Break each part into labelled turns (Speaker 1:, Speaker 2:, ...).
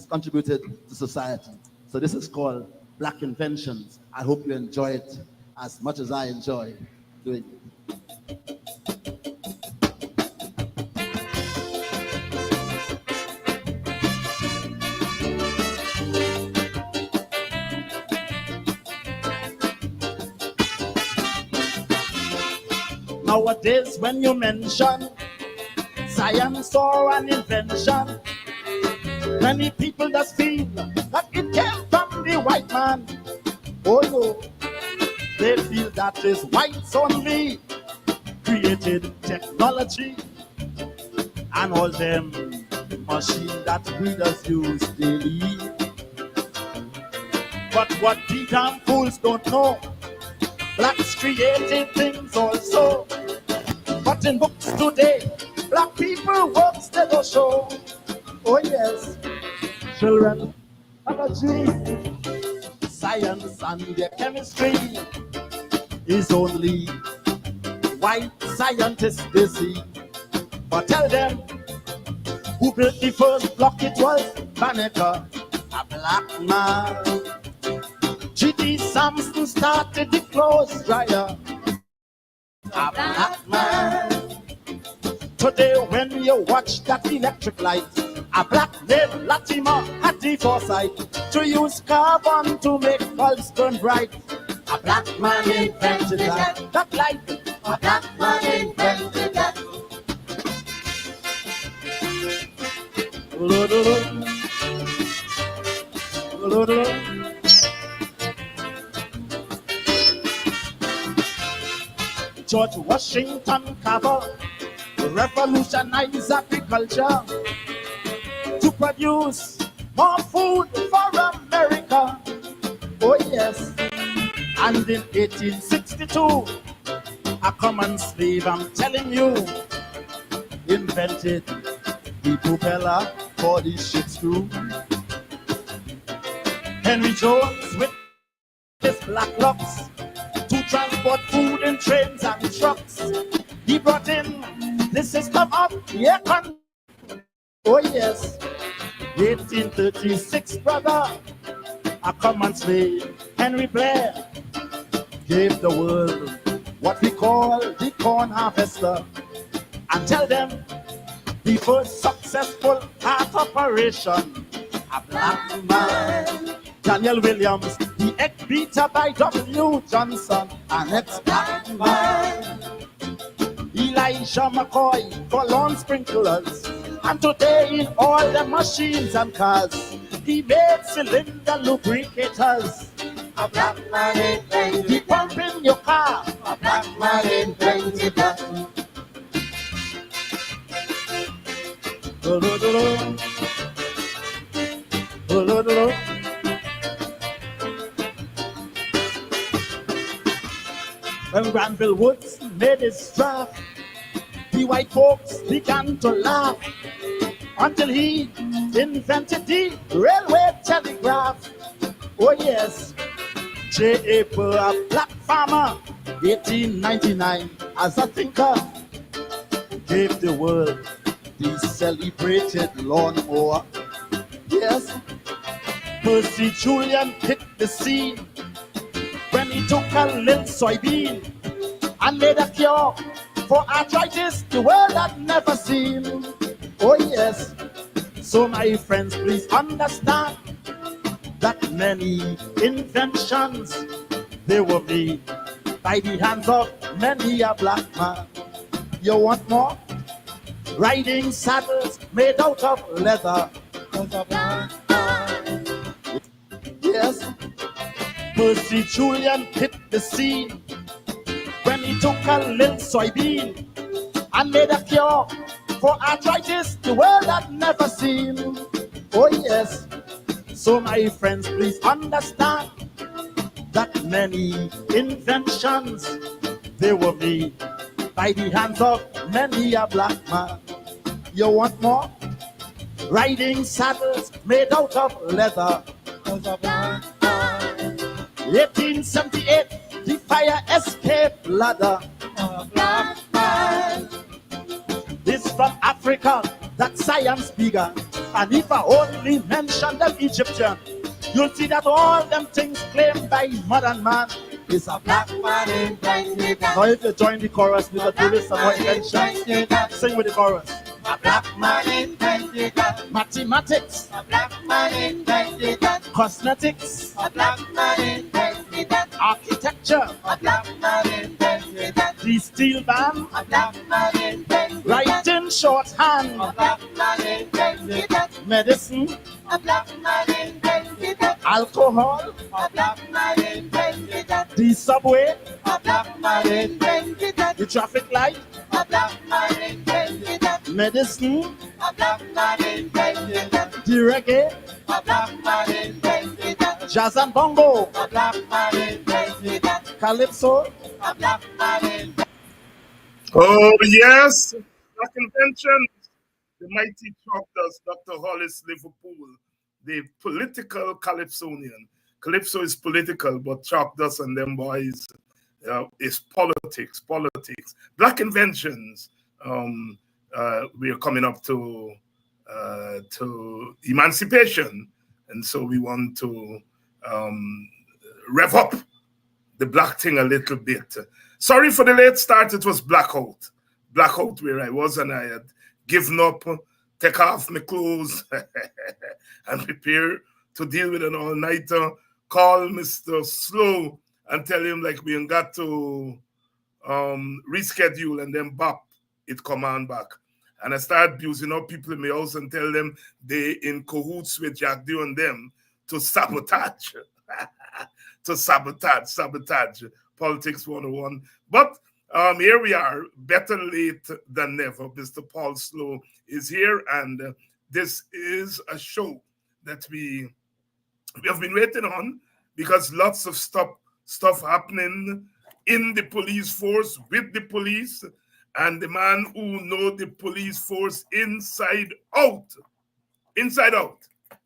Speaker 1: has contributed to society. So this is called Black Inventions. I hope you enjoy it as much as I enjoy doing it. Nowadays, when you mention science or an invention, many people just feel that it came from the white man. Oh no, they feel that is whites only created technology and all them machines that we just use daily. But what the damn fools don't know, blacks created things also. But in books today, black people work still show. Oh yes, children have a dream. Science and their chemistry is only white scientists they see. But tell them who built the first block, it was Banneker, a black man. G.D. Sampson started the clothes dryer, a black man. Today when you watch that electric light, a black named Latimer had the foresight to use carbon to make bulbs burn bright. A black man invented that light. A black man invented that. George Washington Carver revolutionized agriculture to produce more food for America. Oh yes. And in 1862, a common slave, I'm telling you, invented the propeller for the ship's crew. Henry Jones with his black locks to transport food in trains and trucks. He brought in the system of air conditioning. Oh yes, 1836, brother, a common slave, Henry Blair, gave the world what we call the corn harvester. And tell them the first successful heart operation, a black man. Daniel Williams, the egg beater by W. Johnson, an ex-black man. Elijah McCoy for lawn sprinklers. And today in all the machines and cars, he made cylinder lubricators. A black man invented. He pump in your car. A black man invented that. When Granville Woods made his draft, the white folks began to laugh until he invented the railway telegraph. Oh yes, J.A. Burr, a black farmer, 1899, as a thinker, gave the world the celebrated lawnmower. Yes, Percy Julian hit the scene when he took a little soybean and made a cure for arthritis the world had never seen. Oh yes, so my friends, please understand that many inventions, they were made by the hands of many a black man. You want more? Riding saddles made out of leather. Yes, Percy Julian hit the scene when he took a little soybean and made a cure for arthritis the world had never seen. Oh yes. So my friends, please understand that many inventions they were made by the hands of many a black man. You want more? Riding saddles made out of leather. 1878, the fire escape ladder. This from Africa, that science began. And if I only mention them Egyptian, you'll see that all them things claimed by modern man is a black man invented. Now if you join the chorus, Mr. Davis, some more inventions. Sing with the chorus. A black man invented mathematics. A black man invented cosmetics. A black man invented architecture. A black man invented the steel band. A black man invented writing shorthand. A black man invented medicine. A black man invented alcohol. A black man invented the subway. A black man invented the traffic light. A black man invented medicine. A black man invented the reggae. A black man invented jazz and bongo. A black man invented calypso. A black man invented.
Speaker 2: Oh yes, Black Inventions. The mighty Doctors, Dr. Hollis Liverpool, the political calypsonian. Calypso is political, but Chalk Dust and them boys is politics. Black Inventions. We are coming up to emancipation, and so we want to rev up the black thing a little bit. Sorry for the late start. It was blackout where I was, and I had given up, take off my clothes, and prepare to deal with an all-nighter. Call Mr. Slowe and tell him like we ain't got to reschedule, and then bop, it come on back. And I start abusing up people in my house and tell them they in cahoots with Jack Dew and them to sabotage. To sabotage. Politics 101. But here we are, better late than never. Mr. Paul Slowe is here, and this is a show that we have been waiting on because lots of stuff happening in the police force, with the police, and the man who know the police force inside out,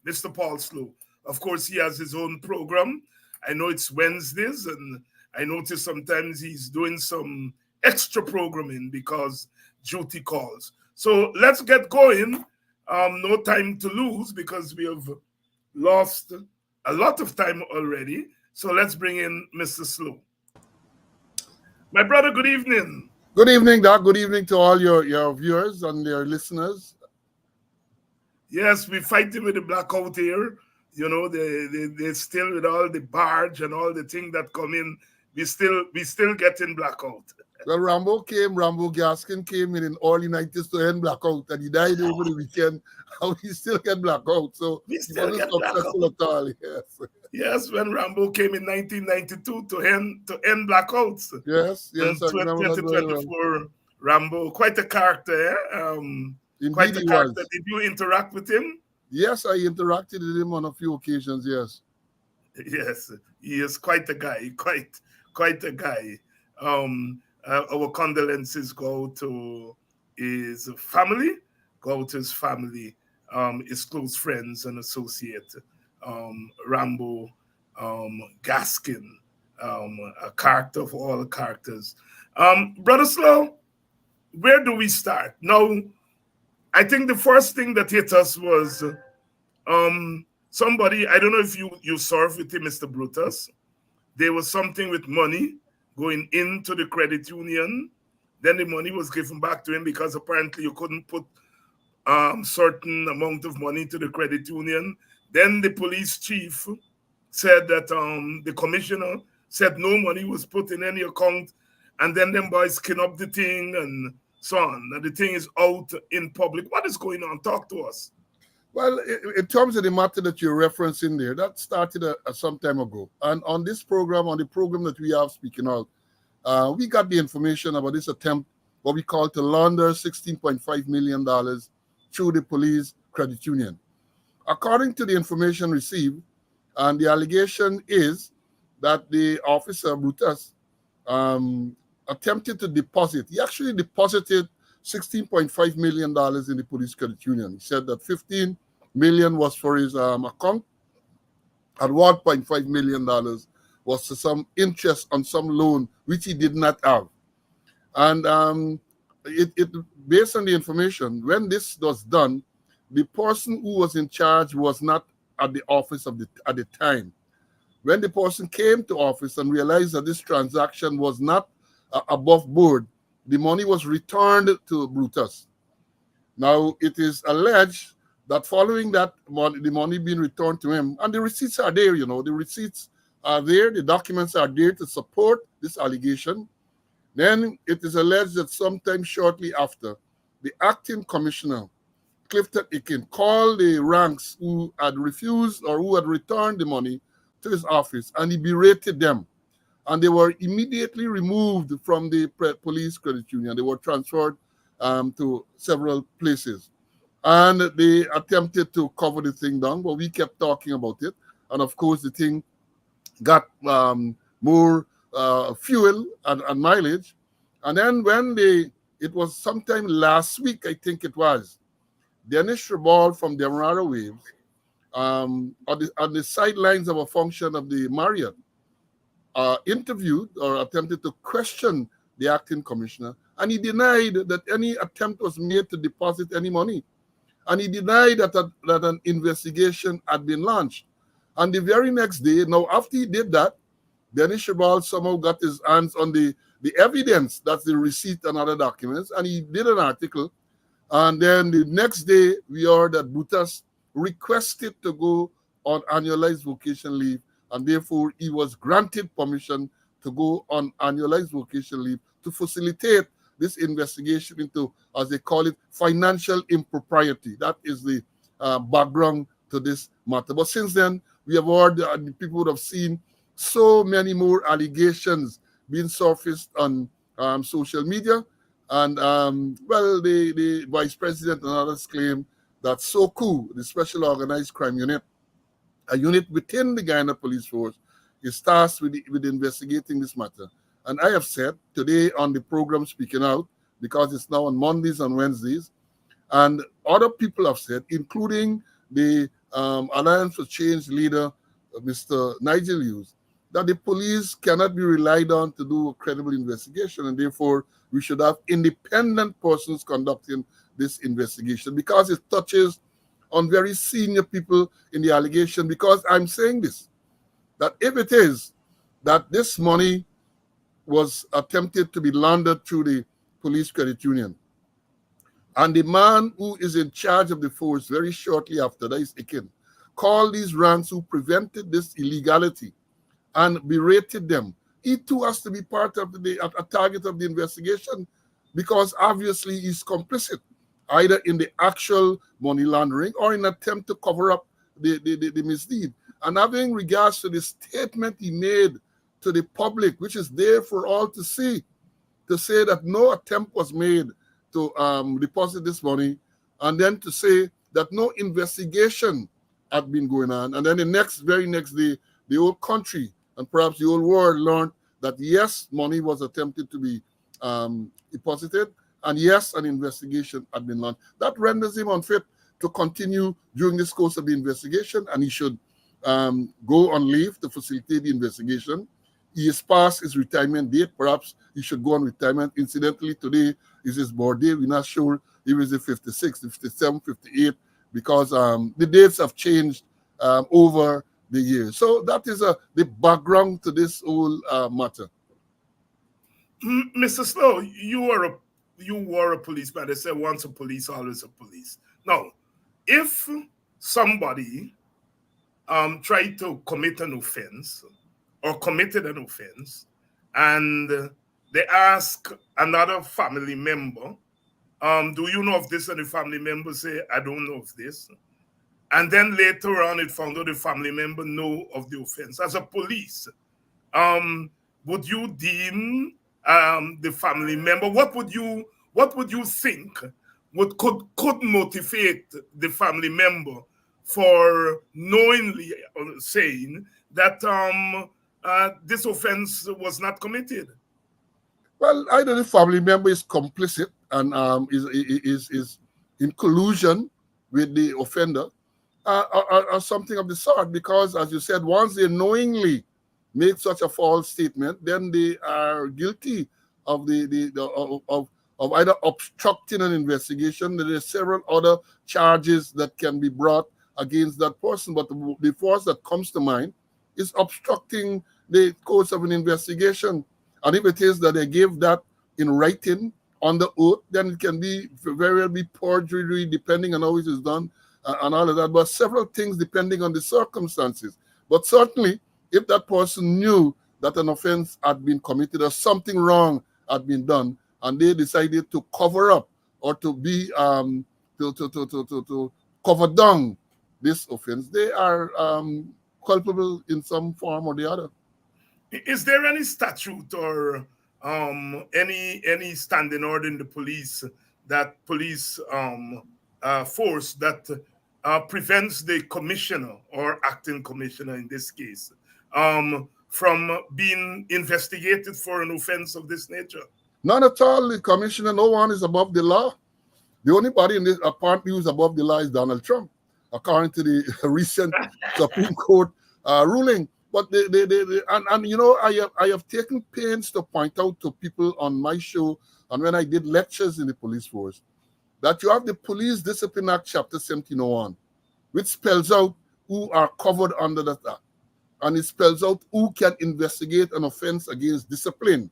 Speaker 2: Mr. Paul Slowe. Of course, he has his own program. I know it's Wednesdays, and I notice sometimes he's doing some extra programming because duty calls. So let's get going. No time to lose because we have lost a lot of time already. So let's bring in Mr. Slowe. My brother, good evening.
Speaker 3: Good evening, Doc. Good evening to all your viewers and your listeners.
Speaker 2: Yes, we're fighting with the blackout here. You know, they still with all the barge and all the thing that come in. We still getting blackout.
Speaker 3: Well, Rambo Gaskin came in early 90s to end blackout, and he died over the weekend. And we still get blackout. So
Speaker 2: We
Speaker 3: he
Speaker 2: still
Speaker 3: wasn't
Speaker 2: get
Speaker 3: successful at all. Yes.
Speaker 2: Yes, when Rambo came in 1992 to end blackouts.
Speaker 3: Yes,
Speaker 2: In
Speaker 3: I remember that very well.
Speaker 2: 2024, Rambo, quite a character, eh? Quite a
Speaker 3: Indeed, he
Speaker 2: character.
Speaker 3: was.
Speaker 2: Did you interact with him?
Speaker 3: Yes, I interacted with him on a few occasions, yes.
Speaker 2: Yes, he is quite a guy. Quite a guy. Our condolences go to his family, his close friends and associates. Rambo Gaskin, a character of all characters. Brother Slowe, where do we start? Now, I think the first thing that hit us was somebody, I don't know if you served with him, Mr. Brutus. There was something with money going into the credit union. Then the money was given back to him because apparently you couldn't put certain amount of money to the credit union. Then the police chief said that the commissioner said no money was put in any account, and then them boys skin up the thing and so on. And the thing is out in public. What is going on? Talk to us.
Speaker 3: Well, in terms of the matter that you're referencing there, that started some time ago. And on this program, on the program that we have speaking out, we got the information about this attempt, what we call to launder $16.5 million through the police credit union. According to the information received, and the allegation is that the officer, Brutus, attempted to deposit. He actually deposited $16.5 million in the police credit union. He said that 15 million was for his account, and $1.5 million was to some interest on some loan which he did not have. And it based on the information, when this was done, the person who was in charge was not at the office at the time. When the person came to office and realized that this transaction was not above board, the money was returned to Brutus. Now, it is alleged that following that, the money being returned to him, and the receipts are there, the receipts are there, the documents are there to support this allegation. Then it is alleged that sometime shortly after, the acting commissioner, Clifton Aiken, called the ranks who had refused or who had returned the money to his office, and he berated them. And they were immediately removed from the police credit union. They were transferred to several places. And they attempted to cover the thing down, but we kept talking about it. And of course, the thing got more fuel and mileage. And then when it was sometime last week, I think it was, Dennis Shriball from the Demerara Waves, on the sidelines of a function of the Marriott, interviewed or attempted to question the acting commissioner, and he denied that any attempt was made to deposit any money. And he denied that an investigation had been launched. And the very next day, now after he did that, Dennis Shriball somehow got his hands on the evidence, that's the receipt and other documents, and he did an article. And then the next day, we heard that Brutus requested to go on annualized vacation leave, and therefore he was granted permission to go on annualized vacation leave to facilitate this investigation into, as they call it, financial impropriety. That is the background to this matter. But since then, we have heard, people would have seen so many more allegations being surfaced on social media. And, well, the vice president and others claim that SOCU, the Special Organized Crime Unit, a unit within the Guyana Police Force, is tasked with investigating this matter. And I have said today on the program Speaking Out, because it's now on Mondays and Wednesdays, and other people have said, including the Alliance for Change leader, Mr. Nigel Hughes, that the police cannot be relied on to do a credible investigation, and therefore we should have independent persons conducting this investigation, because it touches on very senior people in the allegation. Because I'm saying this, that if it is that this money was attempted to be laundered through the police credit union, and the man who is in charge of the force very shortly after, that is Aiken, called these ranks who prevented this illegality and berated them, he too has to be part of a target of the investigation, because obviously he's complicit either in the actual money laundering or in an attempt to cover up the misdeed. And having regards to the statement he made to the public, which is there for all to see, to say that no attempt was made to deposit this money, and then to say that no investigation had been going on. And then the very next day, the whole country and perhaps the whole world learned that yes, money was attempted to be deposited, and yes, an investigation had been launched. That renders him unfit to continue during this course of the investigation, and he should go on leave to facilitate the investigation. He is past his retirement date. Perhaps he should go on retirement. Incidentally, today is his birthday. We're not sure if it's 56, 57, 58, because the dates have changed over the years. So that is the background to this whole matter.
Speaker 2: Mr. Slowe, you were a policeman. They say once a police, always a police. Now, if somebody tried to commit an offense or committed an offense, and they ask another family member, do you know of this? And the family member say, I don't know of this. And then later on, it found out the family member know of the offense. As a police, would you deem the family member? What would you think could motivate the family member for knowingly saying that this offense was not committed?
Speaker 3: Well, either the family member is complicit and is in collusion with the offender, or something of the sort. Because, as you said, once they knowingly make such a false statement, then they are guilty of of either obstructing an investigation. There are several other charges that can be brought against that person, but the first that comes to mind is obstructing the course of an investigation. And if it is that they give that in writing on the oath, then it can be very well be perjury, depending on how it is done and all of that. But several things depending on the circumstances. But certainly, if that person knew that an offense had been committed or something wrong had been done, and they decided to cover up or to be to cover down this offense, they are culpable in some form or the other.
Speaker 2: Is there any statute or any standing order in the police force that prevents the commissioner or acting commissioner in this case from being investigated for an offense of this nature?
Speaker 3: None at all. The commissioner, no one is above the law. The only body in this apparently who's above the law is Donald Trump, according to the recent Supreme Court ruling. But and you know, I have taken pains to point out to people on my show and when I did lectures in the police force that you have the Police Discipline Act, Chapter 1701, which spells out who are covered under that act, and it spells out who can investigate an offense against discipline.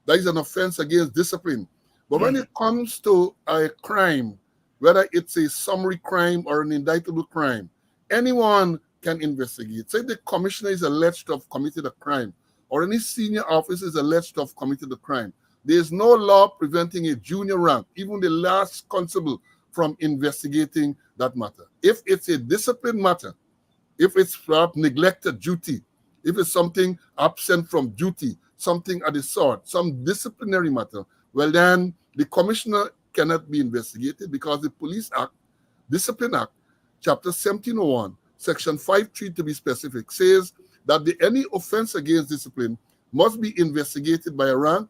Speaker 3: That is an offense against discipline. But when it comes to a crime, whether it's a summary crime or an indictable crime, anyone can investigate. Say the commissioner is alleged to have committed a crime, or any senior officer is alleged to have committed a crime. There is no law preventing a junior rank, even the last constable, from investigating that matter. If it's a discipline matter, if it's perhaps neglected duty, if it's something absent from duty, something of the sort, some disciplinary matter, well then the commissioner cannot be investigated because the Police Act, Discipline Act, Chapter 1701, Section 5.3 to be specific, says that any offense against discipline must be investigated by a person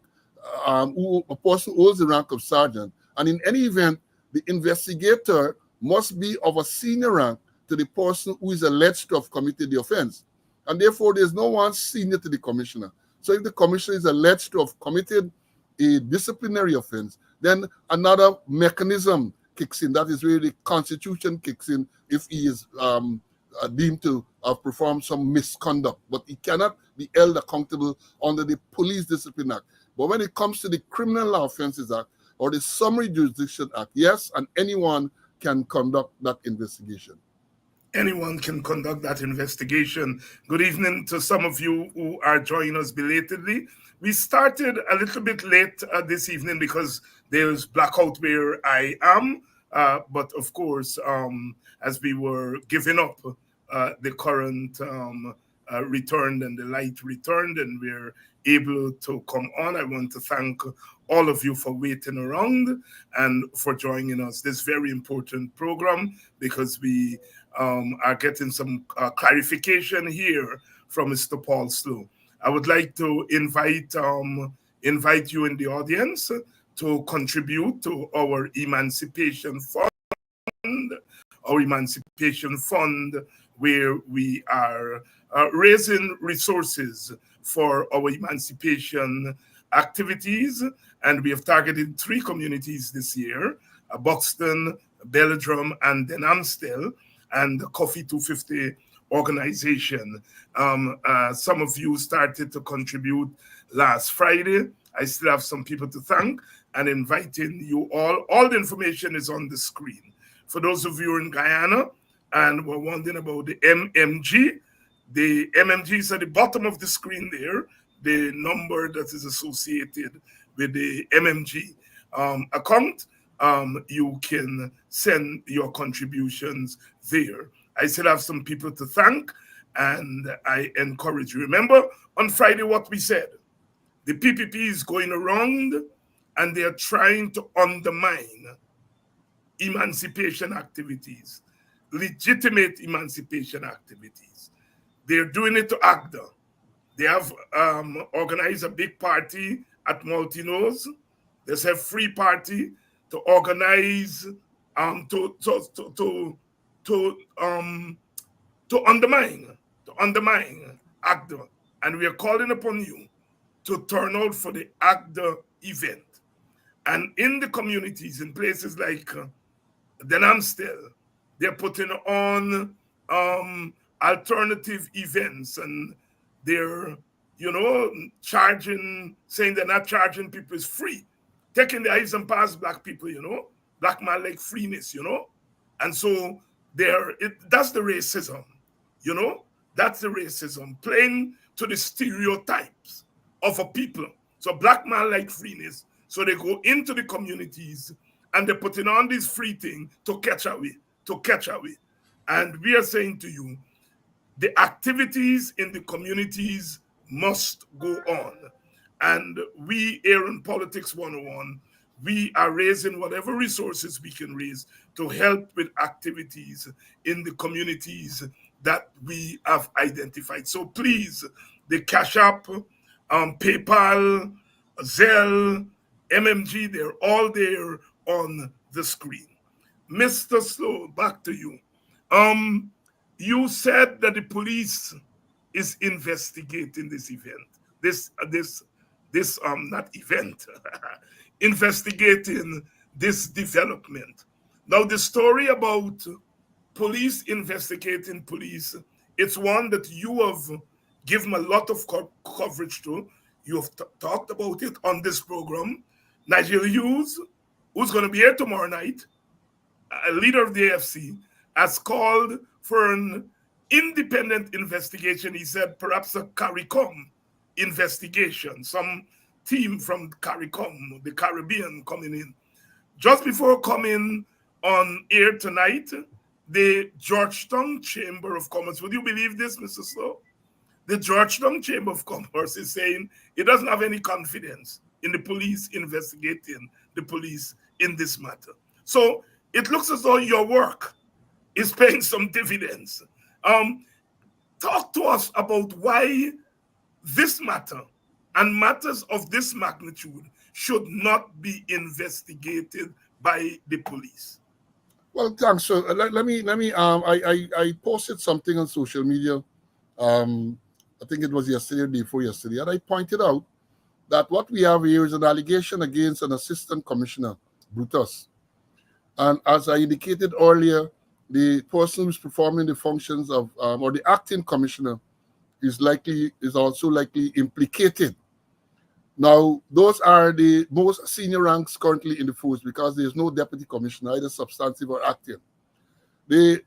Speaker 3: who holds the rank of sergeant. And in any event, the investigator must be of a senior rank to the person who is alleged to have committed the offense. And therefore, there's no one senior to the commissioner. So if the commissioner is alleged to have committed a disciplinary offense, then another mechanism kicks in. That is where the Constitution kicks in if he is deemed to have performed some misconduct. But he cannot be held accountable under the Police Discipline Act. But when it comes to the Criminal Law Offences Act or the Summary Jurisdiction Act, yes, and anyone can conduct that investigation.
Speaker 2: Anyone can conduct that investigation. Good evening to some of you who are joining us belatedly. We started a little bit late this evening because there's blackout where I am. But of course, as we were giving up, the current returned and the light returned and we're able to come on. I want to thank all of you for waiting around and for joining us. This very important program because we are getting some clarification here from Mr. Paul Slowe. I would like to invite you in the audience to contribute to our Emancipation Fund, where we are raising resources for our emancipation activities. And we have targeted 3 communities this year, Buxton, Belladrum, and Denhamstel, and the Coffee 250 organization. Some of you started to contribute last Friday. I still have some people to thank and inviting you all. All the information is on the screen. For those of you in Guyana and were wondering about the MMG is at the bottom of the screen there, the number that is associated with the MMG account. You can send your contributions there. I still have some people to thank, and I encourage you. Remember on Friday what we said. The PPP is going around and they are trying to undermine emancipation activities. legitimate emancipation activities. They're doing it to Agda. They have organized a big party at Maltino's. There's a free party to organize to undermine Agda. And we are calling upon you to turn out for the Agda event. And in the communities, in places like Denamstel, they're putting on alternative events, and they're, charging, saying they're not charging people is free, taking the eyes and past black people, black man like freeness, and so that's the racism, that's the racism, playing to the stereotypes of a people. So black man like freeness, so they go into the communities and they're putting on this free thing to catch away. And we are saying to you, the activities in the communities must go on. And we here in Politics 101, we are raising whatever resources we can raise to help with activities in the communities that we have identified. So please, the Cash App, PayPal, Zelle, MMG, they're all there on the screen. Mr. Slowe, back to you. You said that the police is investigating this event. Not event, investigating this development. Now, the story about police investigating police, it's one that you have given a lot of coverage to. You have talked about it on this program. Nigel Hughes, who's going to be here tomorrow night, a leader of the AFC, has called for an independent investigation. He said perhaps a CARICOM investigation, some team from CARICOM, the Caribbean, coming in. Just before coming on air tonight, the Georgetown Chamber of Commerce, would you believe this, Mr. Slowe? The Georgetown Chamber of Commerce is saying it doesn't have any confidence in the police investigating the police in this matter. So it looks as though your work is paying some dividends. Talk to us about why this matter and matters of this magnitude should not be investigated by the police.
Speaker 3: Well, thanks. So let me. I posted something on social media. I think it was yesterday or before yesterday, and I pointed out that what we have here is an allegation against an assistant commissioner, Brutus. And as I indicated earlier, the person who's performing the functions of, or the acting commissioner, is also likely implicated. Now, those are the most senior ranks currently in the force because there's no deputy commissioner, either substantive or acting. The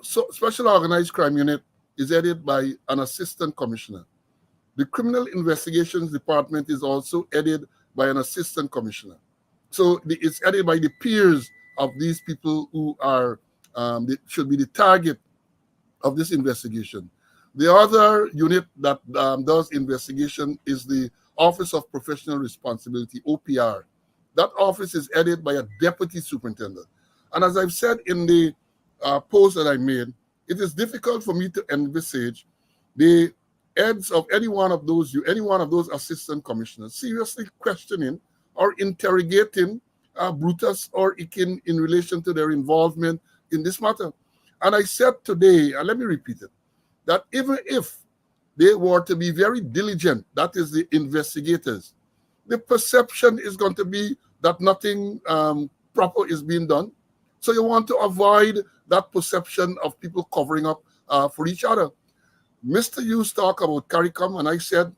Speaker 3: Special Organized Crime Unit is headed by an assistant commissioner. The Criminal Investigations Department is also headed by an assistant commissioner. So it's headed by the peers of these people who are should be the target of this investigation. The other unit that does investigation is the Office of Professional Responsibility, OPR. That office is headed by a deputy superintendent. And as I've said in the post that I made, it is difficult for me to envisage the heads of any one of those assistant commissioners seriously questioning or interrogating Brutus or Ikin in relation to their involvement in this matter. And I said today, and let me repeat it, that even if they were to be very diligent, that is the investigators, the perception is going to be that nothing proper is being done. So you want to avoid that perception of people covering up for each other. Mr. Hughes talked about CARICOM, and I said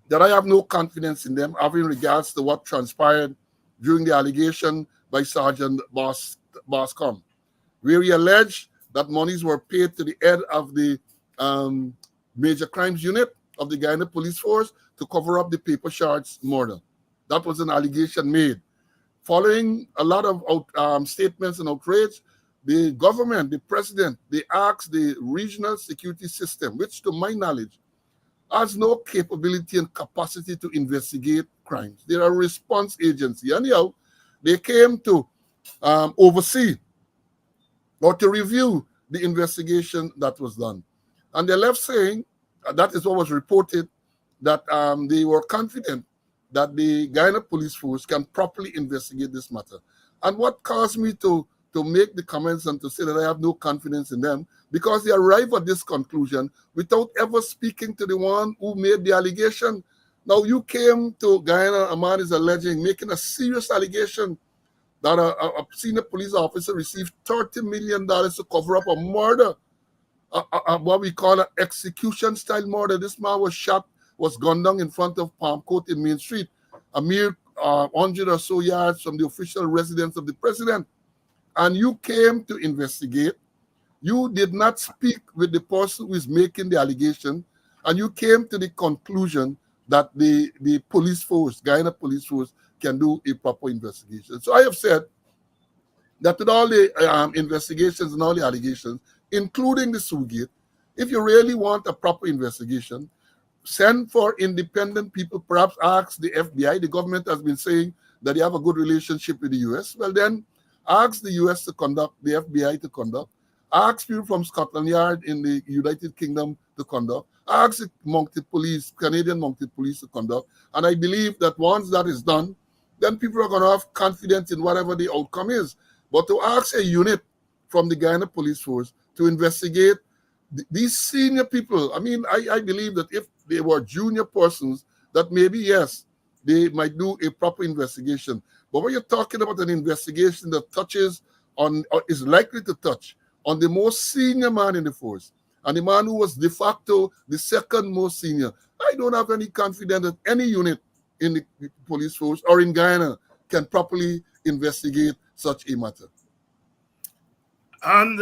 Speaker 3: that I have no confidence in them having regards to what transpired during the allegation by Sergeant Boscom, where he alleged that monies were paid to the head of the Major Crimes Unit of the Guyana Police Force to cover up the Paper Shards murder. That was an allegation made. Following a lot of statements and outrage, the government, the president, they asked the regional security system, which to my knowledge has no capability and capacity to investigate crimes. They're a response agency. Anyhow, they came to oversee or to review the investigation that was done. And they left saying, that is what was reported, that they were confident that the Guyana police force can properly investigate this matter. And what caused me to make the comments and to say that I have no confidence in them, because they arrived at this conclusion without ever speaking to the one who made the allegation. Now, you came to Guyana, a man is alleging, making a serious allegation that a senior police officer received $30 million to cover up a murder, what we call an execution-style murder. This man was shot, was gunned down in front of Palm Court in Main Street, a mere 100 or so yards from the official residence of the president. And you came to investigate. You did not speak with the person who is making the allegation, and you came to the conclusion that the police force, Guyana police force, can do a proper investigation. So I have said that with all the investigations and all the allegations, including the Slowe, if you really want a proper investigation, send for independent people, perhaps ask the FBI. The government has been saying that they have a good relationship with the US. Well, then ask the US to conduct, the FBI to conduct, ask people from Scotland Yard in the United Kingdom to conduct, ask the mounted police, Canadian mounted police to conduct. And I believe that once that is done, then people are going to have confidence in whatever the outcome is. But to ask a unit from the Guyana police force to investigate these senior people, I mean, I believe that if they were junior persons, that maybe, yes, they might do a proper investigation. But when you're talking about an investigation that touches on, or is likely to touch on the most senior man in the force, and the man who was de facto the second most senior, I don't have any confidence that any unit in the police force or in Guyana can properly investigate such a matter.
Speaker 2: And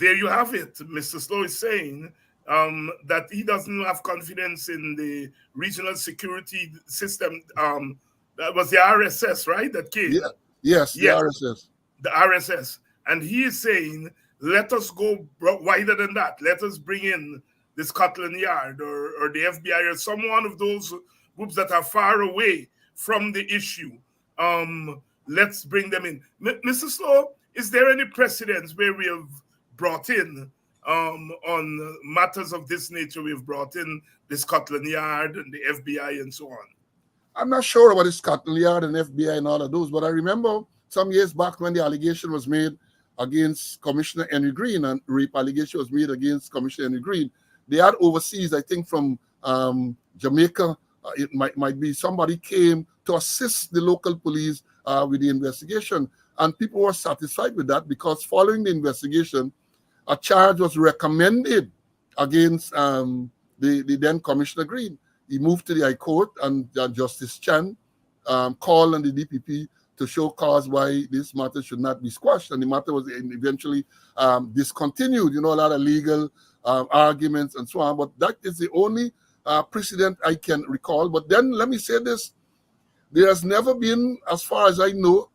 Speaker 2: there you have it. Mr. Slowe is saying that he doesn't have confidence in the regional security system. That was the RSS, right? That came.
Speaker 3: Yeah. Yes, the RSS.
Speaker 2: The RSS. And he is saying, let us go wider than that. Let us bring in the Scotland Yard or the FBI or some one of those groups that are far away from the issue. Let's bring them in. Mr. Slowe, is there any precedents where we have brought in, on matters of this nature, we've brought in the Scotland Yard and the FBI and so on?
Speaker 3: I'm not sure about the Scotland Yard and FBI and all of those, but I remember some years back when the allegation was made against Commissioner Henry Green, and rape allegation was made against Commissioner Henry Green. They had overseas, I think from Jamaica, it might be somebody came to assist the local police with the investigation. And people were satisfied with that because following the investigation, a charge was recommended against the then Commissioner Green. He moved to the High Court, and Justice Chan called on the DPP to show cause why this matter should not be squashed. And the matter was eventually discontinued. You know, a lot of legal arguments and so on. But that is the only precedent I can recall. But then let me say this. There has never been, as far as I know,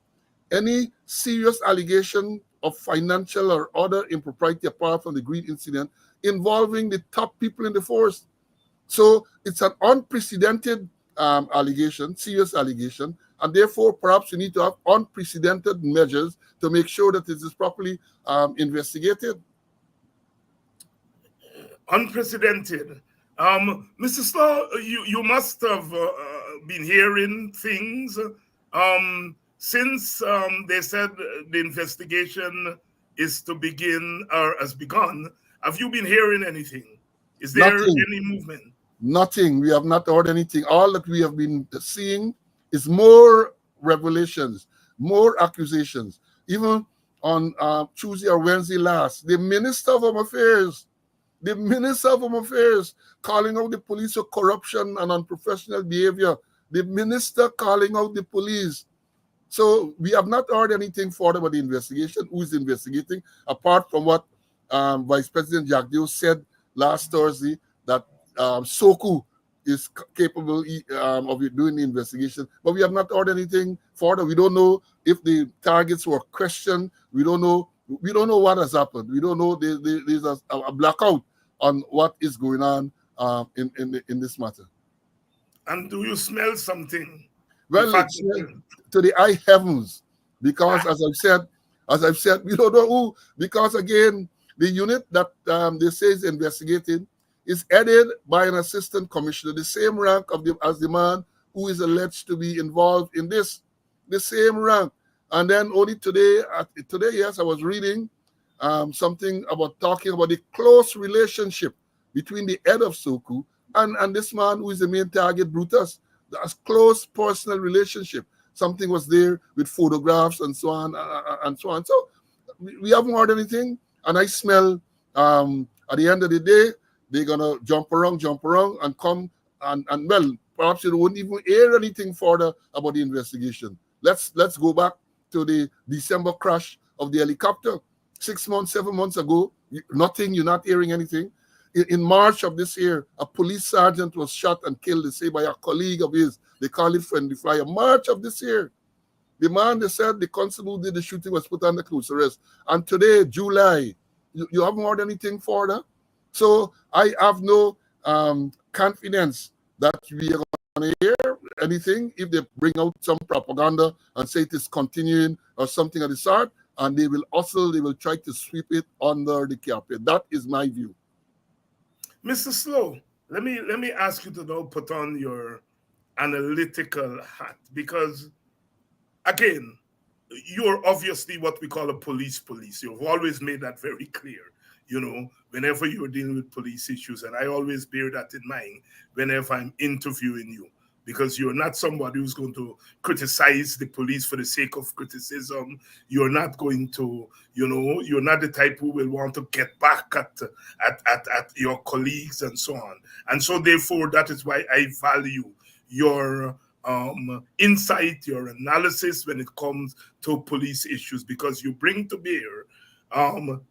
Speaker 3: any serious allegation of financial or other impropriety apart from the Green incident involving the top people in the force. So it's an unprecedented allegation, serious allegation, and therefore perhaps you need to have unprecedented measures to make sure that it is properly investigated.
Speaker 2: Unprecedented. Mr. Slowe, you must have been hearing things since they said the investigation is to begin or has begun. Have you been hearing anything? Is there any movement?
Speaker 3: Nothing. We have not heard anything. All that we have been seeing is more revelations, more accusations. Even on Tuesday or Wednesday last, the Minister of Home Affairs, calling out the police for corruption and unprofessional behavior. The minister calling out the police. So we have not heard anything further about the investigation, who is investigating, apart from what Vice President Jagdeo said last Thursday, that Soku is capable of doing the investigation. But we have not heard anything further. We don't know if the targets were questioned. We don't know what has happened. We don't know. There's a blackout on what is going on in this matter.
Speaker 2: And do you smell something?
Speaker 3: Well, to the high heavens, because as I've said, As I've said, we don't know who, because again, the unit that they say is investigating is headed by an assistant commissioner, the same rank as the man who is alleged to be involved in this, the same rank. And then only today, yes, I was reading something about talking about the close relationship between the head of SOCU and this man who is the main target, Brutus. That's close personal relationship. Something was there with photographs and so on and so on. So we haven't heard anything, and I smell at the end of the day they're gonna jump around and come and well, perhaps you wouldn't even hear anything further about the investigation. Let's go back to the December crash of the helicopter 6 months, 7 months ago. Nothing. You're not hearing anything. In March of this year, a police sergeant was shot and killed, they say, by a colleague of his. They call it friendly fire. March of this year. The man, they said, the constable who did the shooting was put under close arrest. And today, July, you haven't heard anything further? So I have no confidence that we are going to hear anything if they bring out some propaganda and say it is continuing or something of the sort, and they will try to sweep it under the carpet. That is my view.
Speaker 2: Mr. Slowe, let me ask you to now put on your analytical hat, because again, you're obviously what we call a police. You've always made that very clear, whenever you're dealing with police issues. And I always bear that in mind whenever I'm interviewing you, because you're not somebody who's going to criticize the police for the sake of criticism. You're not going to, you're not the type who will want to get back at your colleagues and so on. And so therefore, that is why I value your insight, your analysis when it comes to police issues, because you bring to bear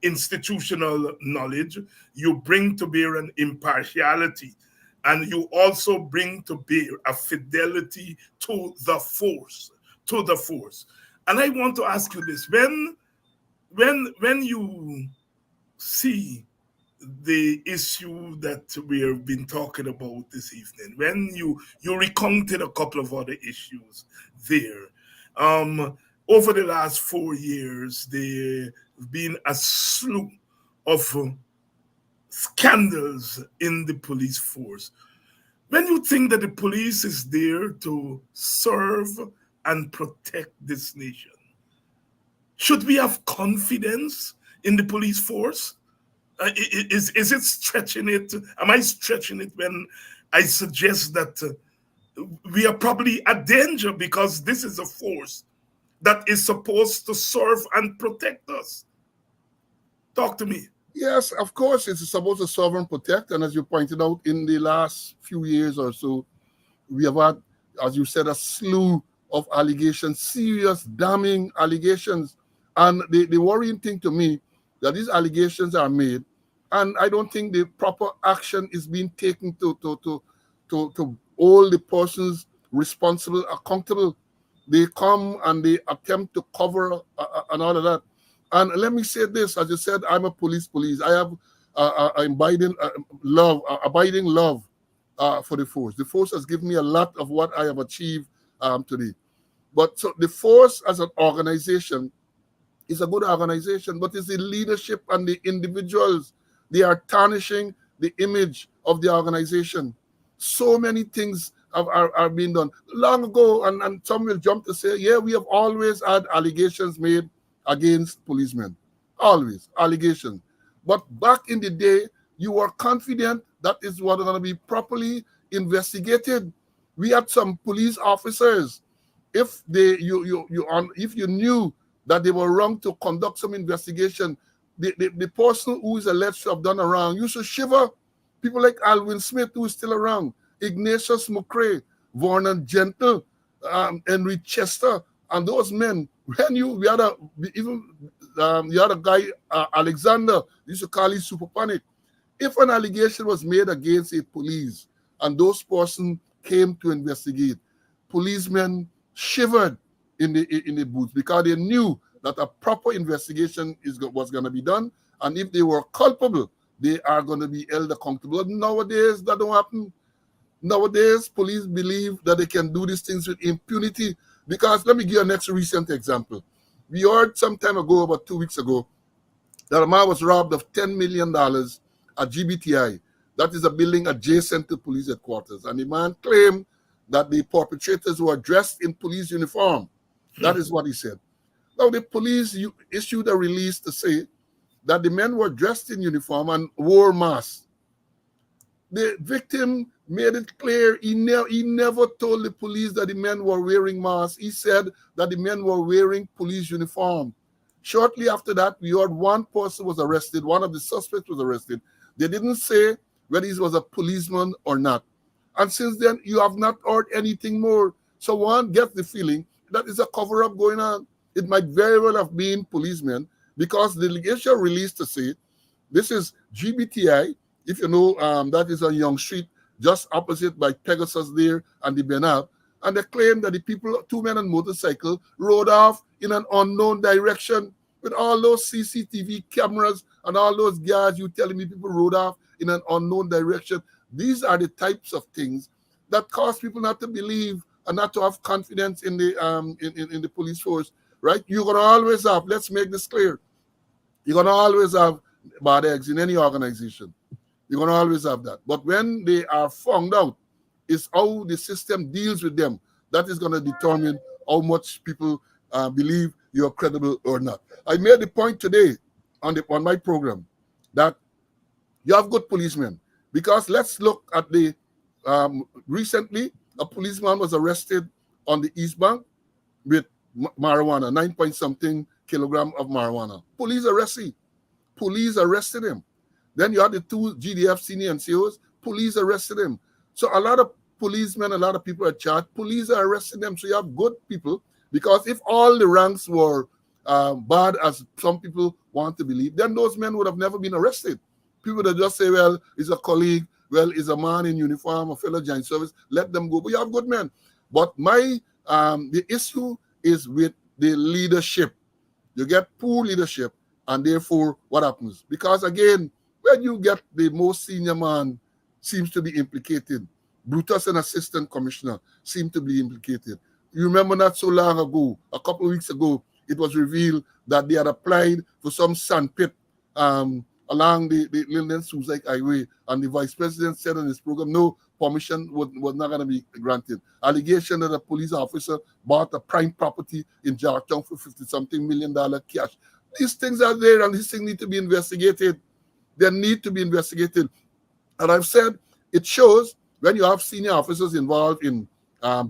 Speaker 2: institutional knowledge, you bring to bear an impartiality, and you also bring to bear a fidelity to the force. And I want to ask you this: when you see the issue that we have been talking about this evening, when you recounted a couple of other issues there, over the last 4 years, there have been a slew of scandals in the police force. When you think that the police is there to serve and protect this nation, should we have confidence in the police force? Is it stretching it? Am I stretching it when I suggest that we are probably at danger, because this is a force that is supposed to serve and protect us? Talk to me.
Speaker 3: Yes, of course, it's supposed to serve and protect. And as you pointed out, in the last few years or so, we have had, as you said, a slew of allegations, serious, damning allegations. And the worrying thing to me, that these allegations are made, and I don't think the proper action is being taken to hold the persons responsible, accountable. They come and they attempt to cover and all of that. And let me say this: as you said, I'm a police. I have abiding love for the force. The force has given me a lot of what I have achieved today. But so the force as an organization is a good organization, but it's the leadership and the individuals. They are tarnishing the image of the organization. So many things are being done long ago, and some will jump to say, yeah, we have always had allegations made against policemen. Always allegations. But back in the day, you were confident that is what going to be properly investigated. We had some police officers, if you knew that they were wrong to conduct some investigation, the person who is alleged to have done wrong used to shiver. People like Alwyn Smith, who is still around, Ignatius McCrae, Vernon Gentle, Henry Chester, and those men. When you had a guy, Alexander, used to call him Super Panic. If an allegation was made against a police and those persons came to investigate, policemen shivered in the booth, because they knew that a proper investigation was going to be done, and if they were culpable, they are going to be held accountable. Nowadays, that don't happen. Nowadays, police believe that they can do these things with impunity, because let me give you a next recent example. We heard some time ago, about 2 weeks ago, that a man was robbed of $10 million at GBTI. That is a building adjacent to police headquarters. And the man claimed that the perpetrators were dressed in police uniform. That is what he said. Now, the police issued a release to say that the men were dressed in uniform and wore masks. The victim made it clear he never told the police that the men were wearing masks. He said that the men were wearing police uniform. Shortly after that, we heard one person was arrested. One of the suspects was arrested. They didn't say whether he was a policeman or not. And since then, you have not heard anything more. So one gets the feeling that is a cover-up going on. It might very well have been policemen, because the delegation released to say, this is GBTI, if you know, that is on Young Street, just opposite by Pegasus there and the Benal. And they claim that the people, two men on motorcycle, rode off in an unknown direction with all those CCTV cameras and all those guards. You telling me people rode off in an unknown direction? These are the types of things that cause people not to believe and not to have confidence in the in the police force, right? You're gonna always have, let's make this clear, you're gonna always have bad eggs in any organization. You're gonna always have that. But when they are found out, it's how the system deals with them that is gonna determine how much people believe you're credible or not. I made the point today on my program that you have good policemen, because let's look at the recently a policeman was arrested on the East Bank with marijuana, 9-point-something kilogram of marijuana. Police arrested him. Then you had the two GDF senior NCOs, police arrested him. So a lot of policemen, a lot of people are charged, police are arresting them. So you have good people, because if all the ranks were bad as some people want to believe, then those men would have never been arrested. People that just say, well, he's a colleague, well, he's a man in uniform, a fellow joint service, let them go. But you have good men. But the issue is with the leadership. You get poor leadership, and therefore what happens? Because again, when you get the most senior man seems to be implicated, Brutus, an assistant commissioner, seem to be implicated. You remember not so long ago, a couple of weeks ago, it was revealed that they had applied for some sandpit along the Linden Suicide Highway, and the vice president said on his program, no, permission was not going to be granted. Allegation that a police officer bought a prime property in Georgetown for $50-something million cash. These things are there, and these things need to be investigated. They need to be investigated. And I've said it shows when you have senior officers involved in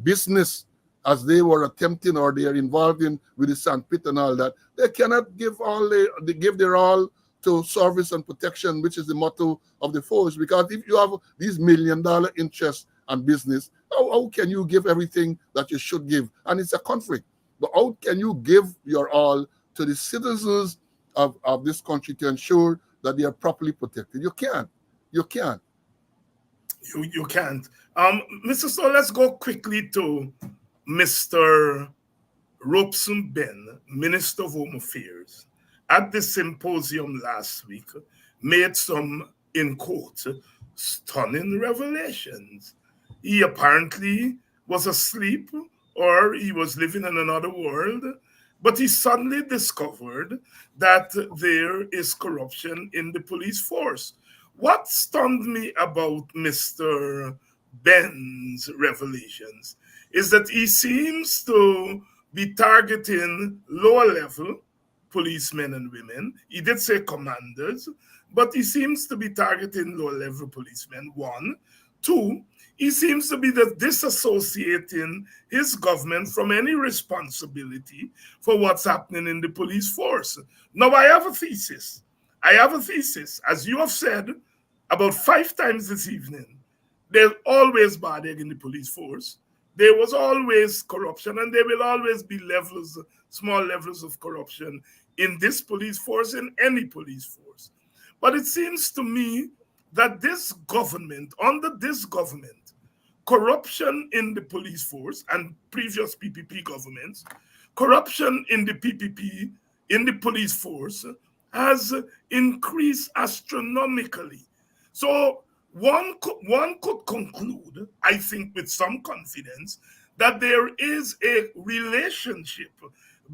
Speaker 3: business, as they were attempting, or they are involved in with the sandpit and all that, they cannot give their all to service and protection, which is the motto of the force. Because if you have these $1 million interests and business, how can you give everything that you should give? And it's a conflict. But how can you give your all to the citizens of this country to ensure that they are properly protected? You can't. You can't.
Speaker 2: You can't. Mr. Slowe, let's go quickly to Mr. Robeson Ben, Minister of Home Affairs, at the symposium last week, made some, in quote, stunning revelations. He apparently was asleep, or he was living in another world, but he suddenly discovered that there is corruption in the police force. What stunned me about Mr. Ben's revelations is that he seems to be targeting lower level policemen and women. He did say commanders, but he seems to be targeting lower level policemen, one. Two, he seems to be disassociating his government from any responsibility for what's happening in the police force. Now, I have a thesis. As you have said about 5 times this evening, there's always bad egg in the police force. There was always corruption, and there will always be small levels of corruption in this police force, in any police force. But it seems to me that this government, under this government, corruption in the police force and previous PPP governments, corruption in the PPP, in the police force, has increased astronomically. So one could conclude, I think with some confidence, that there is a relationship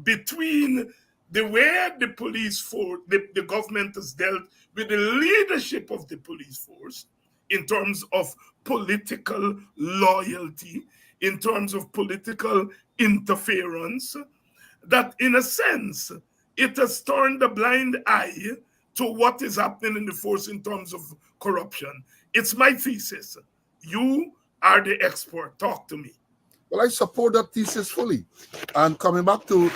Speaker 2: between the way the police force, the government has dealt with the leadership of the police force in terms of political loyalty, in terms of political interference, that in a sense, it has turned a blind eye to what is happening in the force in terms of corruption. It's my thesis. You are the expert. Talk to me.
Speaker 3: Well, I support that thesis fully. And coming back to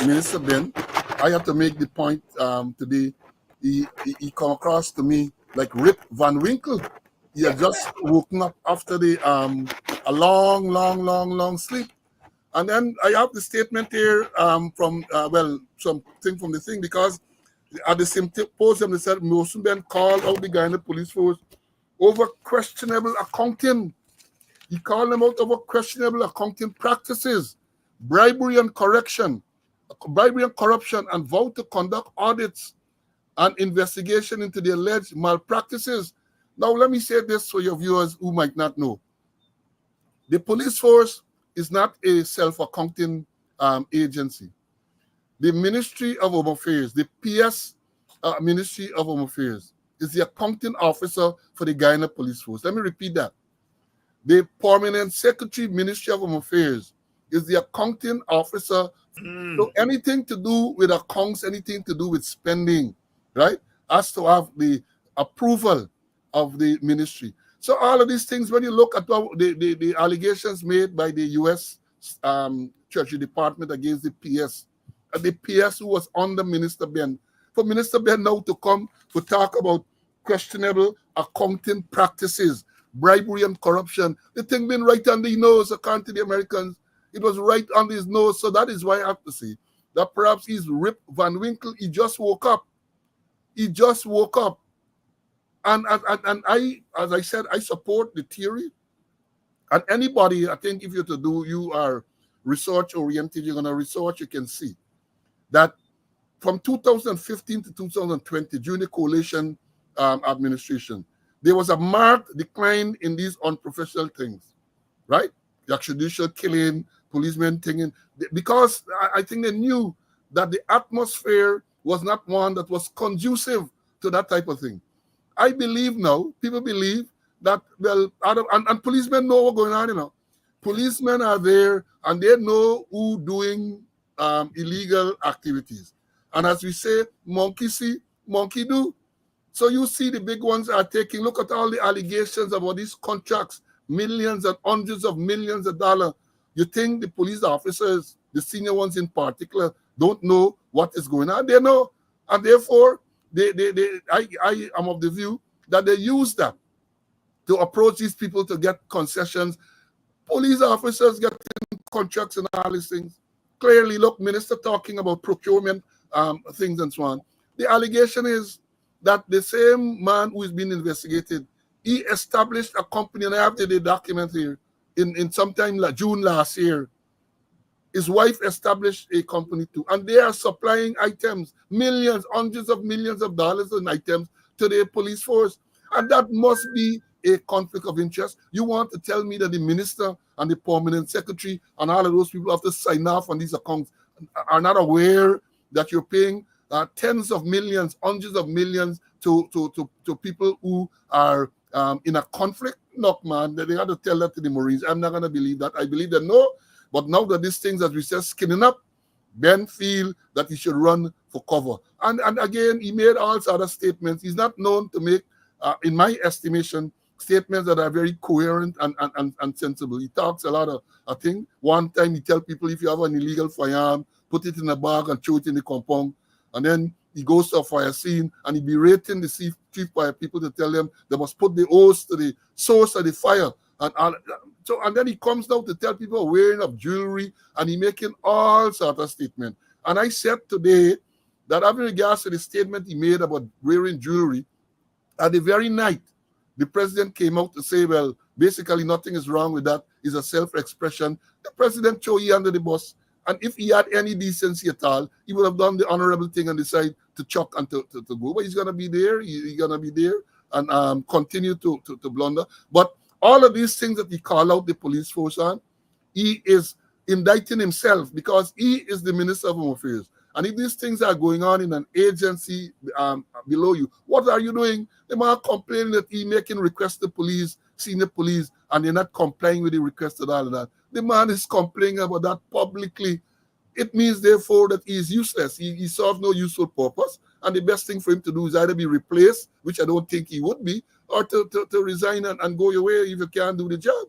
Speaker 3: Minister Ben, I have to make the point today. He come across to me like Rip Van Winkle. He had just woken up after a long sleep. And then I have the statement here from, something from the thing, because at the symposium, they said Mosun Ben called out the guy in the police force over questionable accounting. He called them out over questionable accounting practices, bribery and corruption, and vowed to conduct audits and investigation into the alleged malpractices. Now, let me say this for your viewers who might not know. The police force is not a self-accounting agency. The Ministry of Home Affairs, the PS Ministry of Home Affairs, is the accounting officer for the Guyana Police Force. Let me repeat that. The Permanent Secretary, Ministry of Home Affairs, is the accounting officer. So anything to do with accounts, anything to do with spending, right, has to have the approval of the ministry. So all of these things, when you look at the allegations made by the U.S. Treasury Department against the PS who was under Minister Ben, for Minister Ben now to come to talk about questionable accounting practices, bribery and corruption, the thing been right under his nose, according to the Americans. It was right under his nose. So that is why I have to say that perhaps he's Rip Van Winkle. He just woke up. And I, as I said, I support the theory. And anybody, I think if you are research oriented, you're going to research, you can see that from 2015 to 2020, during the coalition administration, there was a marked decline in these unprofessional things, right? The extrajudicial killing, policemen thing, because I think they knew that the atmosphere was not one that was conducive to that type of thing. I believe now, people believe that, well, and policemen know what's going on, Policemen are there and they know who doing illegal activities. And as we say, monkey see, monkey do. So you see the big ones are taking, look at all the allegations about these contracts, millions and hundreds of millions of dollars. You think the police officers, the senior ones in particular, don't know what is going on? They know. And therefore, I am of the view that they use that to approach these people to get concessions. Police officers getting contracts and all these things. Clearly, look, minister talking about procurement things and so on. The allegation is that the same man who is being investigated, he established a company, and I have the document here, in sometime like June last year. His wife established a company too, and they are supplying items, millions, hundreds of millions of dollars in items to the police force. And that must be a conflict of interest. You want to tell me that the minister and the permanent secretary and all of those people have to sign off on these accounts are not aware that you're paying tens of millions, hundreds of millions to people who are in a conflict? Look, man, they got to tell that to the Marines. I'm not going to believe that. I believe that no. But now that these things, as we said, skinning up, Ben feel that he should run for cover. And again, he made all other statements. He's not known to make, in my estimation, statements that are very coherent and sensible. He talks a lot of, I think, one time he tell people, if you have an illegal firearm, put it in a bag and throw it in the compound. And then he goes to a fire scene and he berating the chief fire people to tell them they must put the hose to the source of the fire. And then he comes down to tell people wearing of jewelry, and he making all sorts of statements. And I said today that having regards to the statement he made about wearing jewelry, at the very night, the president came out to say, well, basically nothing is wrong with that. It's a self-expression. The president threw he under the bus. And if he had any decency at all, he would have done the honorable thing and decide to chuck and to go. But he's going to be there. He's going to be there and continue to blunder. But all of these things that he call out the police force on, he is indicting himself because he is the Minister of Home Affairs. And if these things are going on in an agency below you, what are you doing? They might complaining that he making requests to police, senior police, and they're not complying with the request and all of that. The man is complaining about that publicly. It means, therefore, that he is useless. He serves no useful purpose. And the best thing for him to do is either be replaced, which I don't think he would be, or to resign and go your way if you can't do the job.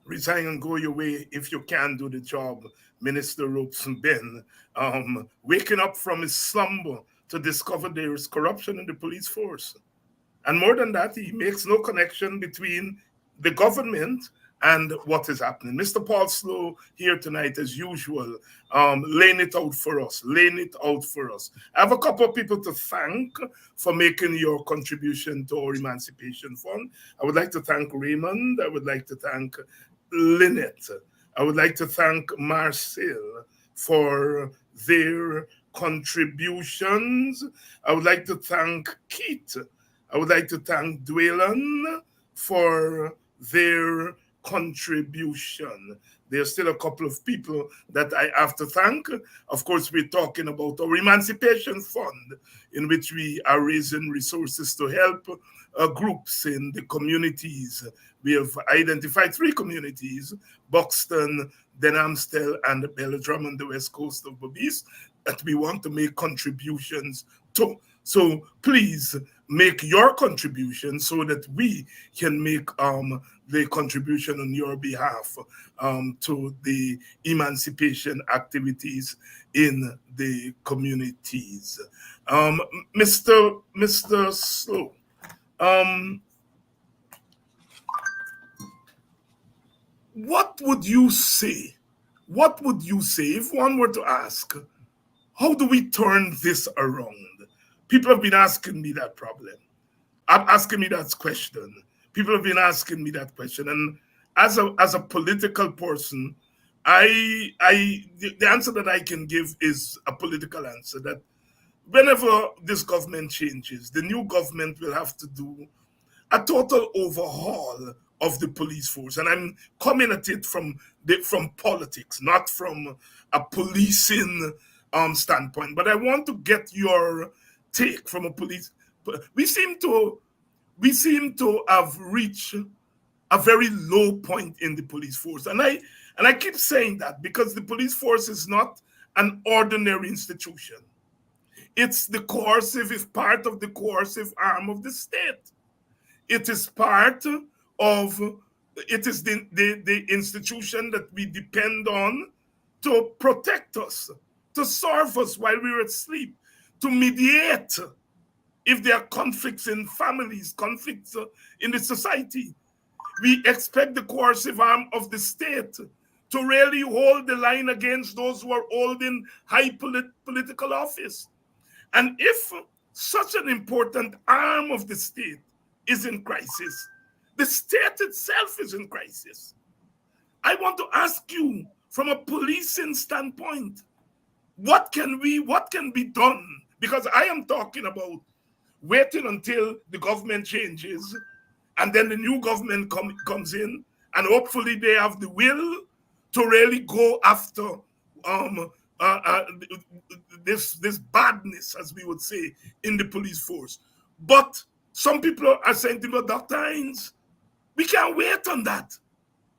Speaker 2: Resign and go your way if you can't do the job. Minister Robeson Ben, waking up from his slumber to discover there is corruption in the police force. And more than that, he makes no connection between the government and what is happening. Mr. Paul Slowe here tonight, as usual, laying it out for us, I have a couple of people to thank for making your contribution to our Emancipation Fund. I would like to thank Raymond. I would like to thank Lynette. I would like to thank Marcel for their contributions. I would like to thank Keith. I would like to thank Dwaylen for their contribution. There's still a couple of people that I have to thank. Of course, we're talking about our Emancipation Fund, in which we are raising resources to help groups in the communities. We have identified 3 communities: Buxton, Denhamstel, and Belladrum on the west coast of Berbice, that we want to make contributions to. So please make your contribution so that we can make the contribution on your behalf to the emancipation activities in the communities. Mr. Slowe, what would you say? What would you say if one were to ask, how do we turn this around? People have been asking me that problem. Asking me that question. People have been asking me that question. And as a political person, the answer that I can give is a political answer, that whenever this government changes, the new government will have to do a total overhaul of the police force. And I'm coming at it from politics, not from a policing standpoint. But I want to get your take from a police. We seem to have reached a very low point in the police force. And I keep saying that because the police force is not an ordinary institution. It's part of the coercive arm of the state. It is the institution that we depend on to protect us, to serve us while we're asleep, to mediate if there are conflicts in families, conflicts in the society. We expect the coercive arm of the state to really hold the line against those who are holding high political office. And if such an important arm of the state is in crisis, the state itself is in crisis. I want to ask you, from a policing standpoint, what can be done? Because I am talking about waiting until the government changes and then the new government comes in, and hopefully they have the will to really go after this badness, as we would say, in the police force. But some people are saying to me, Dr. Hines, we can't wait on that.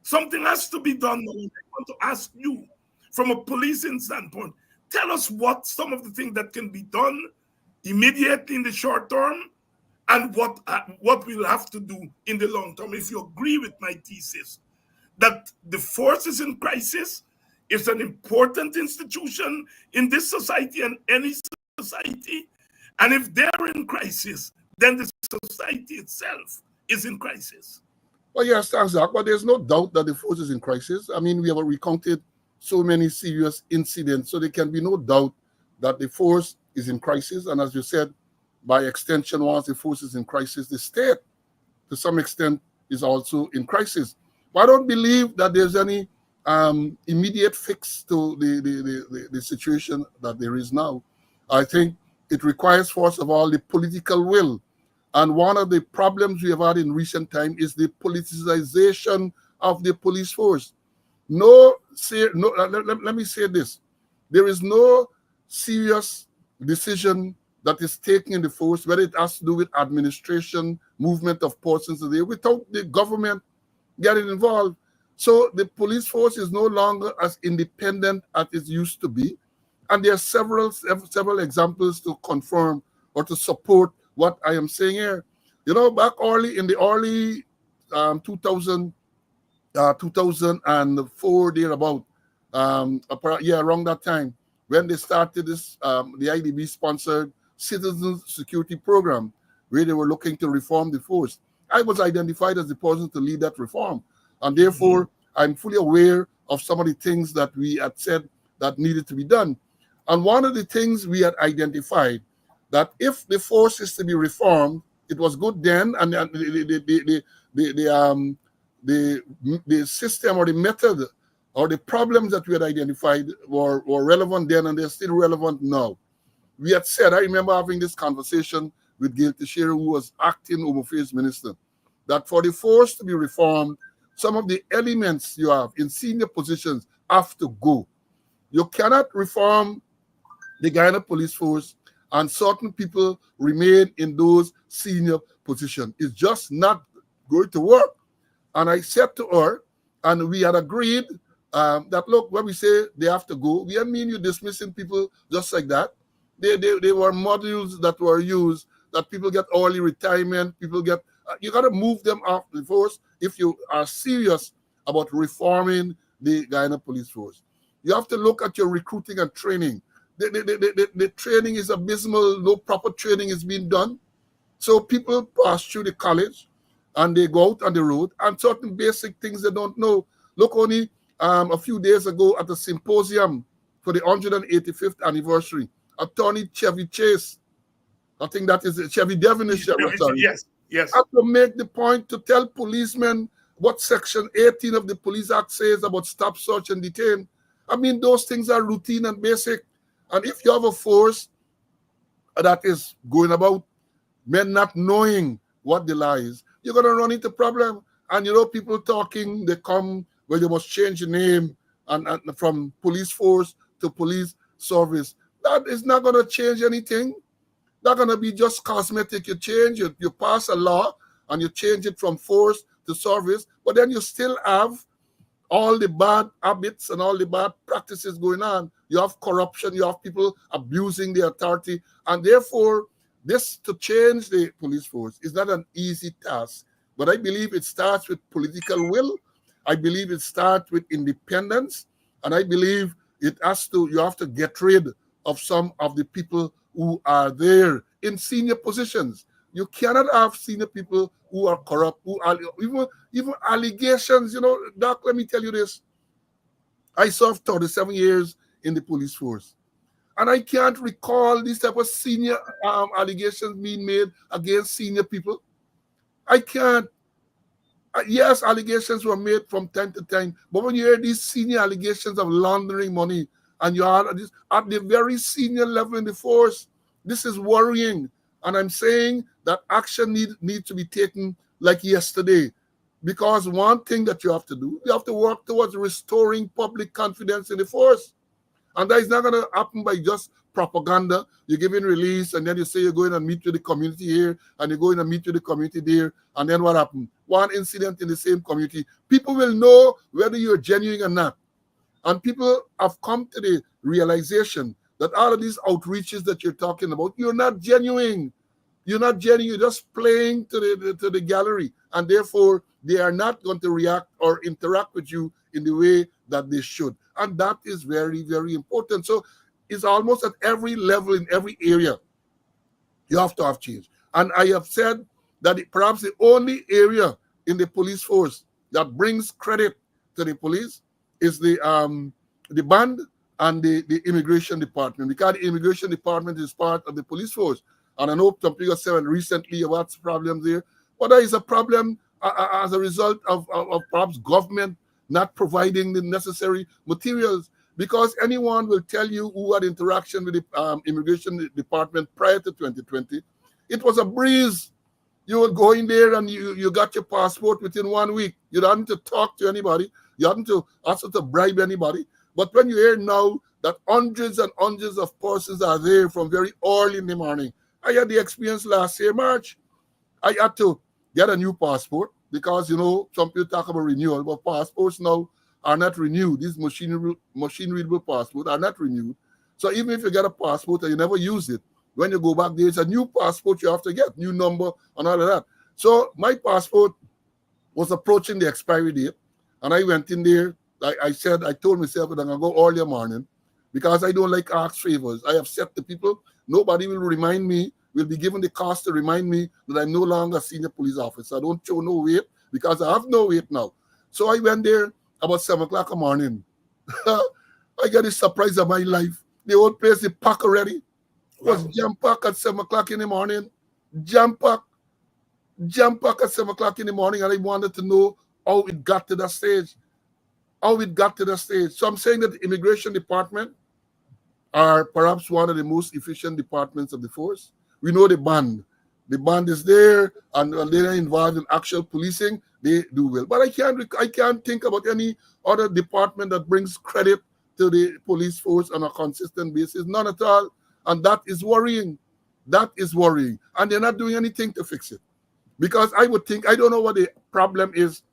Speaker 2: Something has to be done. I want to ask you, from a policing standpoint, tell us what some of the things that can be done immediately in the short term, and what we'll have to do in the long term. If you agree with my thesis that the force is in crisis, it's an important institution in this society and any society, and if they're in crisis, then the society itself is in crisis.
Speaker 3: Well, yes, thanks, Zach. But there's no doubt that the force is in crisis. I mean, we have recounted so many serious incidents, so there can be no doubt that the force is in crisis. And as you said, by extension, once the force is in crisis, the state, to some extent, is also in crisis. But I don't believe that there's any immediate fix to the situation that there is now. I think it requires, first of all, the political will. And one of the problems we have had in recent time is the politicization of the police force. let me say this. There is no serious decision that is taken in the force, whether it has to do with administration, movement of persons today, without the government getting involved. So the police force is no longer as independent as it used to be. And there are several examples to confirm or to support what I am saying here. Back in the early 2004, thereabout, around that time, when they started this, the IDB sponsored citizen security program, where they were looking to reform the force. I was identified as the person to lead that reform. And therefore, I'm fully aware of some of the things that we had said that needed to be done. And one of the things we had identified, that if the force is to be reformed, it was good then, and the system or the method or the problems that we had identified were relevant then, and they're still relevant now. We had said, I remember having this conversation with Gail Teixeira, who was acting Home Affairs Minister, that for the force to be reformed, some of the elements you have in senior positions have to go. You cannot reform the Guyana Police Force and certain people remain in those senior positions. It's just not going to work. And I said to her, and we had agreed that, look, when we say they have to go, we don't mean you dismissing people just like that. They were modules that were used, that people get early retirement, people get, you got to move them off the force if you are serious about reforming the Guyana Police Force. You have to look at your recruiting and training. The training is abysmal. No proper training is being done. So people pass through the college and they go out on the road, and certain basic things they don't know. Look, only a few days ago at the symposium for the 185th anniversary, Attorney Chevy Chase, I think that is Chevy Devonish,
Speaker 2: yes,
Speaker 3: had to make the point to tell policemen what Section 18 of the Police Act says about stop, search, and detain. I mean, those things are routine and basic. And if you have a force that is going about men not knowing what the law is, you're going to run into problem. And people talking, they come, well, you must change the name and from police force to police service. That is not going to change anything. Not going to be just cosmetic. You change it, you pass a law and you change it from force to service, but then you still have all the bad habits and all the bad practices going on. You have corruption, you have people abusing the authority, and therefore this to change the police force is not an easy task. But I believe it starts with political will. I believe it starts with independence, and I believe you have to get rid of some of the people who are there in senior positions. You cannot have senior people who are corrupt, who are even allegations. Doc, let me tell you this. I served 37 years in the police force, and I can't recall these type of senior allegations being made against senior people. I can't. Yes, allegations were made from time to time, but when you hear these senior allegations of laundering money, and you are at the very senior level in the force, this is worrying. And I'm saying that action need to be taken like yesterday. Because one thing that you have to do, you have to work towards restoring public confidence in the force. And that is not going to happen by just propaganda. You're giving release, and then you say you're going to meet with the community here, and you're going to meet with the community there, and then what happened? One incident in the same community. People will know whether you're genuine or not. And people have come to the realization that all of these outreaches that you're talking about, you're not genuine. You're not genuine. You're just playing to the gallery. And therefore, they are not going to react or interact with you in the way that they should. And that is very, very important. So it's almost at every level, in every area, you have to have change. And I have said that perhaps the only area in the police force that brings credit to the police is the band and the immigration department, because the immigration department is part of the police force. And I know some people said recently about problems there, but there is a problem as a result of perhaps government not providing the necessary materials, because anyone will tell you who had interaction with the immigration department prior to 2020, it was a breeze. You would go in there and you got your passport within 1 week. You don't need to talk to anybody. You hadn't to ask to bribe anybody. But when you hear now that hundreds and hundreds of persons are there from very early in the morning, I had the experience last year, March. I had to get a new passport because, some people talk about renewal, but passports now are not renewed. These machine-readable passports are not renewed. So even if you get a passport and you never use it, when you go back, there's a new passport you have to get, new number and all of that. So my passport was approaching the expiry date, and I went in there. I told myself that I'm going to go early morning because I don't like ask favors. I have said to people, nobody will remind me, will be given the cost to remind me that I'm no longer a senior police officer. I don't show no weight because I have no weight now. So I went there about 7 o'clock in the morning. I got a surprise of my life. The whole place is packed already. Was jam-packed at 7 o'clock in the morning. Jam-packed at 7 o'clock in the morning, and I wanted to know how it got to that stage. So I'm saying that the immigration department are perhaps one of the most efficient departments of the force. We know the band. The band is there, and they're involved in actual policing. They do well. But I can't think about any other department that brings credit to the police force on a consistent basis. None at all. And that is worrying. And they're not doing anything to fix it. Because I don't know what the problem is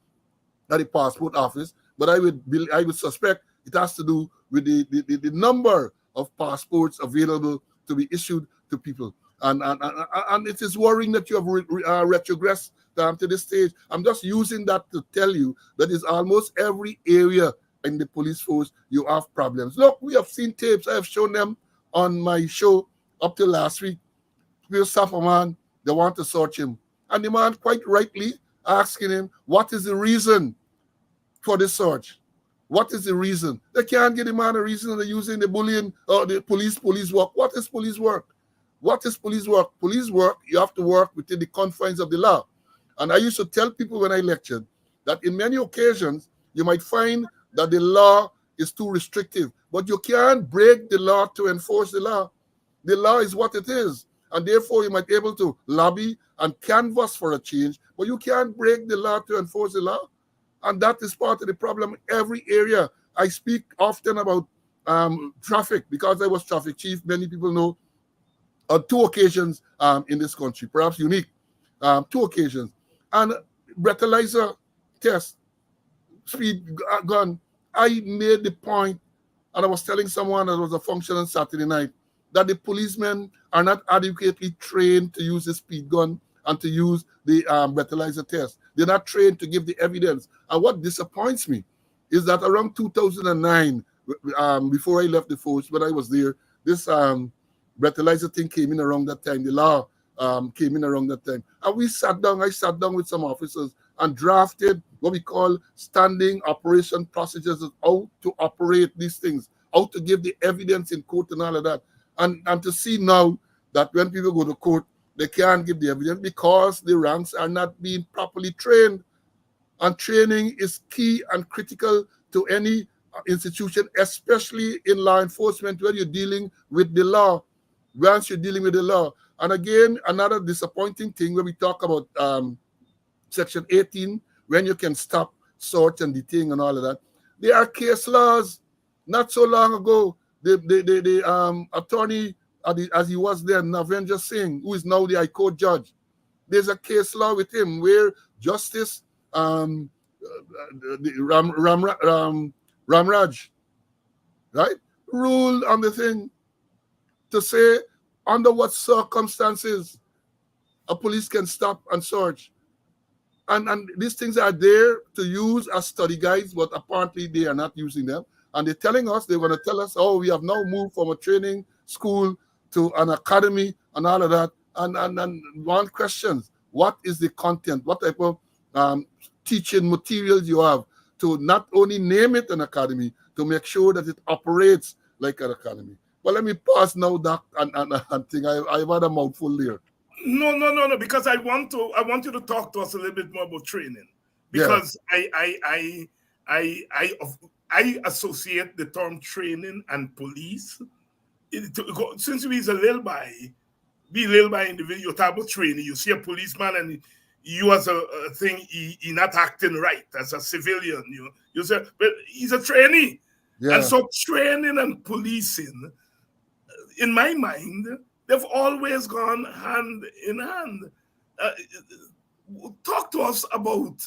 Speaker 3: at the passport office, but I would suspect it has to do with the number of passports available to be issued to people. And it is worrying that you have retrogressed to this stage. I'm just using that to tell you that is almost every area in the police force you have problems. Look, we have seen tapes. I have shown them on my show up till last week. We'll stop a man. They want to search him. And the man quite rightly asking him, what is the reason for this search? What is the reason? They can't give the man a reason. They're using the bullying or the police work. What is police work? Police work, you have to work within the confines of the law. And I used to tell people when I lectured that in many occasions, you might find that the law is too restrictive, but you can't break the law to enforce the law. The law is what it is. And therefore, you might be able to lobby and canvass for a change, but you can't break the law to enforce the law. And that is part of the problem in every area. I speak often about traffic because I was traffic chief. Many people know on 2 occasions in this country, perhaps unique, 2 occasions. And breathalyzer test, speed gun. I made the point, and I was telling someone that was a function on Saturday night, that the policemen are not adequately trained to use the speed gun and to use the breathalyzer test. They're not trained to give the evidence. And what disappoints me is that around 2009, before I left the force, when I was there, this breathalyzer thing came in around that time. The law came in around that time. And I sat down with some officers and drafted what we call standing operation procedures of how to operate these things, how to give the evidence in court and all of that. And to see now that when people go to court, they can't give the evidence because the ranks are not being properly trained. And training is key and critical to any institution, especially in law enforcement, where you're dealing with the law. Once you're dealing with the law. And again, another disappointing thing when we talk about Section 18, when you can stop, search, and detain and all of that. There are case laws. Not so long ago, the attorney, as he was there, Navendra Singh, who is now the High Court judge, there's a case law with him where Justice Ramraj, right, ruled on the thing to say under what circumstances a police can stop and search. And these things are there to use as study guides, but apparently they are not using them. And they're telling us, they're going to tell us, oh, we have now moved from a training school to an academy and all of that. And one question, what is the content? What type of teaching materials you have to not only name it an academy, to make sure that it operates like an academy. But let me pause now, Doc, and think I've had a mouthful there.
Speaker 2: No, because I want you to talk to us a little bit more about training. Because I associate the term training and police. Since we little by individual, you talk about training. You see a policeman and you as a thing, he not acting right as a civilian. You say, but he's a trainee.
Speaker 3: Yeah.
Speaker 2: And so training and policing, in my mind, they've always gone hand in hand. Talk to us about,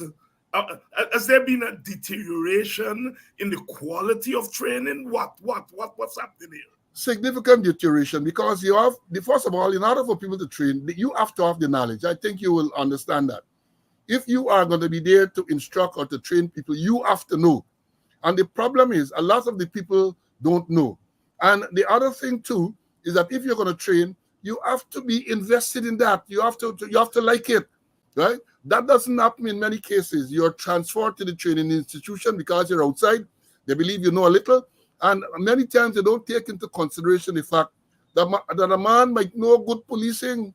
Speaker 2: has there been a deterioration in the quality of training? What's happening here?
Speaker 3: Significant deterioration, because you have, first of all, in order for people to train, you have to have the knowledge. I think you will understand that. If you are going to be there to instruct or to train people, you have to know. And the problem is, a lot of the people don't know. And the other thing too is that if you're going to train, you have to be invested in that. You have to like it, right? That doesn't happen in many cases. You're transferred to the training institution because you're outside. They believe you know a little. And many times they don't take into consideration the fact that a man might know good policing.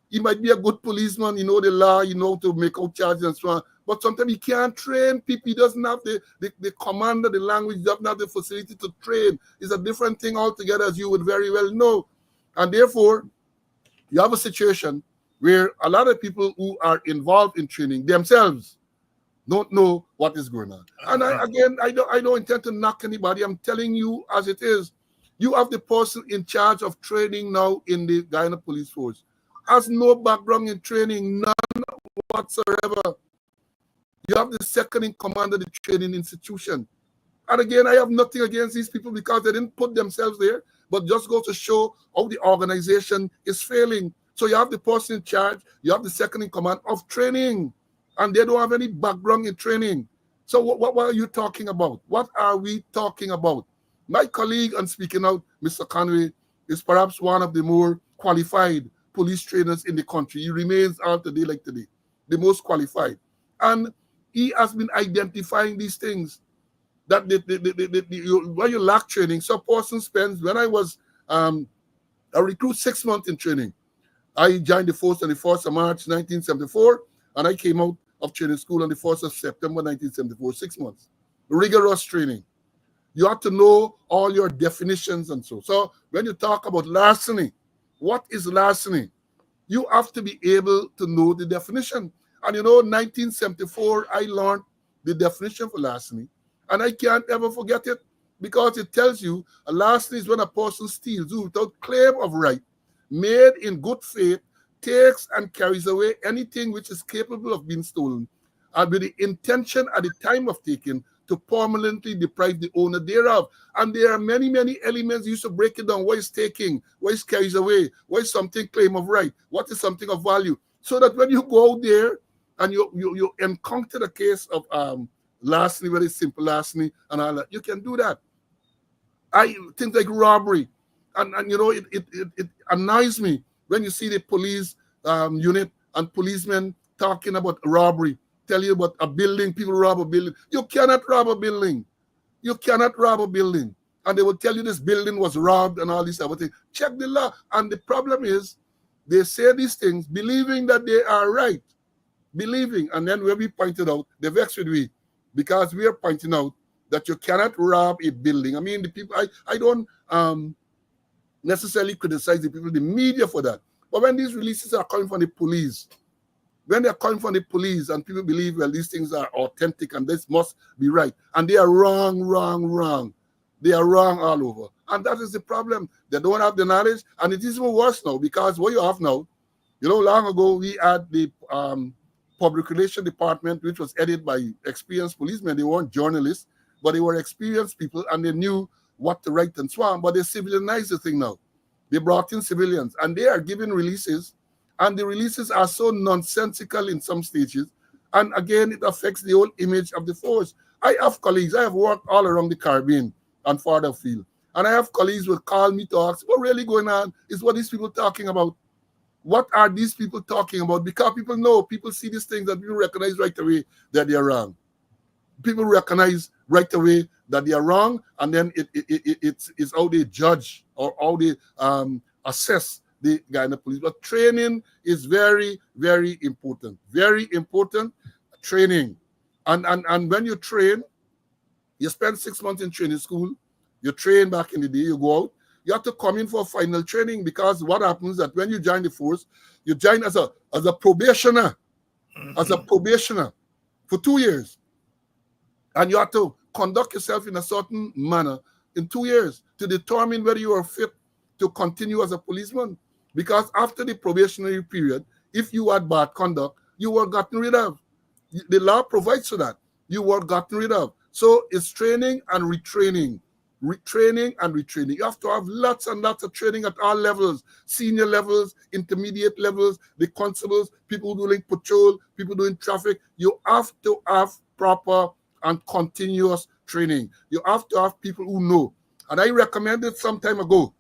Speaker 3: He might be a good policeman, you know the law, you know to make out charges and so on. But sometimes he can't train people. He doesn't have the command of the language, he doesn't have the facility to train. It's a different thing altogether, as you would very well know. And therefore, you have a situation where a lot of people who are involved in training themselves don't know what is going on. And I don't intend to knock anybody. I'm telling you as it is. You have the person in charge of training now in the Guyana Police Force. Has no background in training, none whatsoever. You have the second in command of the training institution. And again, I have nothing against these people because they didn't put themselves there, but just go to show how the organization is failing. So you have the person in charge, you have the second in command of training, and they don't have any background in training. So what are you talking about? What are we talking about? My colleague, and speaking out, Mr. Conway, is perhaps one of the more qualified police trainers in the country. He remains out today like today, the most qualified. And he has been identifying these things that when you lack training, so a person spends, when I was a recruit, 6 months in training. I joined the force on the 1st of March, 1974, and I came out of training school on the 1st of September, 1974, 6 months. Rigorous training. You have to know all your definitions and so. So when you talk about larceny, what is larceny? You have to be able to know the definition. And 1974, I learned the definition for larceny, and I can't ever forget it because it tells you a larceny is when a person steals without claim of right, made in good faith, takes and carries away anything which is capable of being stolen, and with the intention at the time of taking to permanently deprive the owner thereof. And there are many, many elements. You used to break it down. What is taking? What is carries away? What is something claim of right? What is something of value? So that when you go out there and you encounter the case of larceny, very simple larceny and all that, you can do that. Things like robbery. And it annoys me when you see the police unit and policemen talking about robbery, tell you about a building, people rob a building. You cannot rob a building. You cannot rob a building. And they will tell you this building was robbed and all these other things. Check the law. And the problem is they say these things believing that they are right. Believing. And then when we pointed out, they vex with we because we are pointing out that you cannot rob a building. I mean, the people, I don't necessarily criticize the people, the media for that. But when these releases are coming from the police, when they're coming from the police and people believe, well, these things are authentic and this must be right. And they are wrong. They are wrong all over. And that is the problem. They don't have the knowledge. And it is even worse now because what you have now, long ago we had the public relations department, which was headed by experienced policemen. They weren't journalists, but they were experienced people and they knew what to write and so on. But they civilianized the thing now. They brought in civilians and they are giving releases. And the releases are so nonsensical in some stages. And again, it affects the whole image of the force. I have colleagues, I have worked all around the Caribbean and farther afield. And I have colleagues who will call me to ask, what really going on is what these people talking about. What are these people talking about? Because people know, people see these things that people recognize right away that they are wrong. People recognize right away that they are wrong. And then it's how they judge or how they assess the Guyana police. But training is very, very important. Very important training. And when you train, you spend 6 months in training school, you train back in the day, you go out, you have to come in for final training because what happens is that when you join the force, you join as a probationer. as a probationer for 2 years. And you have to conduct yourself in a certain manner in 2 years to determine whether you are fit to continue as a policeman. Because after the probationary period, if you had bad conduct, you were gotten rid of. The law provides for that. You were gotten rid of. So it's training and retraining. Retraining and retraining. You have to have lots and lots of training at all levels, senior levels, intermediate levels, the constables, people doing patrol, people doing traffic. You have to have proper and continuous training. You have to have people who know. And I recommended some time ago,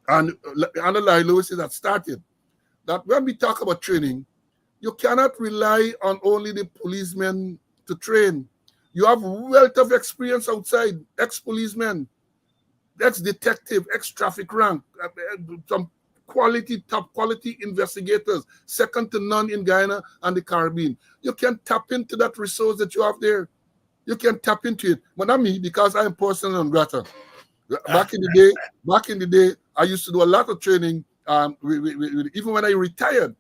Speaker 3: and Anna Lewis that started, that when we talk about training, you cannot rely on only the policemen to train. You have wealth of experience outside, ex-policemen, ex-detective, ex-traffic rank, some top quality investigators, second to none in Guyana and the Caribbean. You can tap into that resource that you have there. You can tap into it. But not me, because I am personal and grata. Back in the day, I used to do a lot of training. Even when I retired,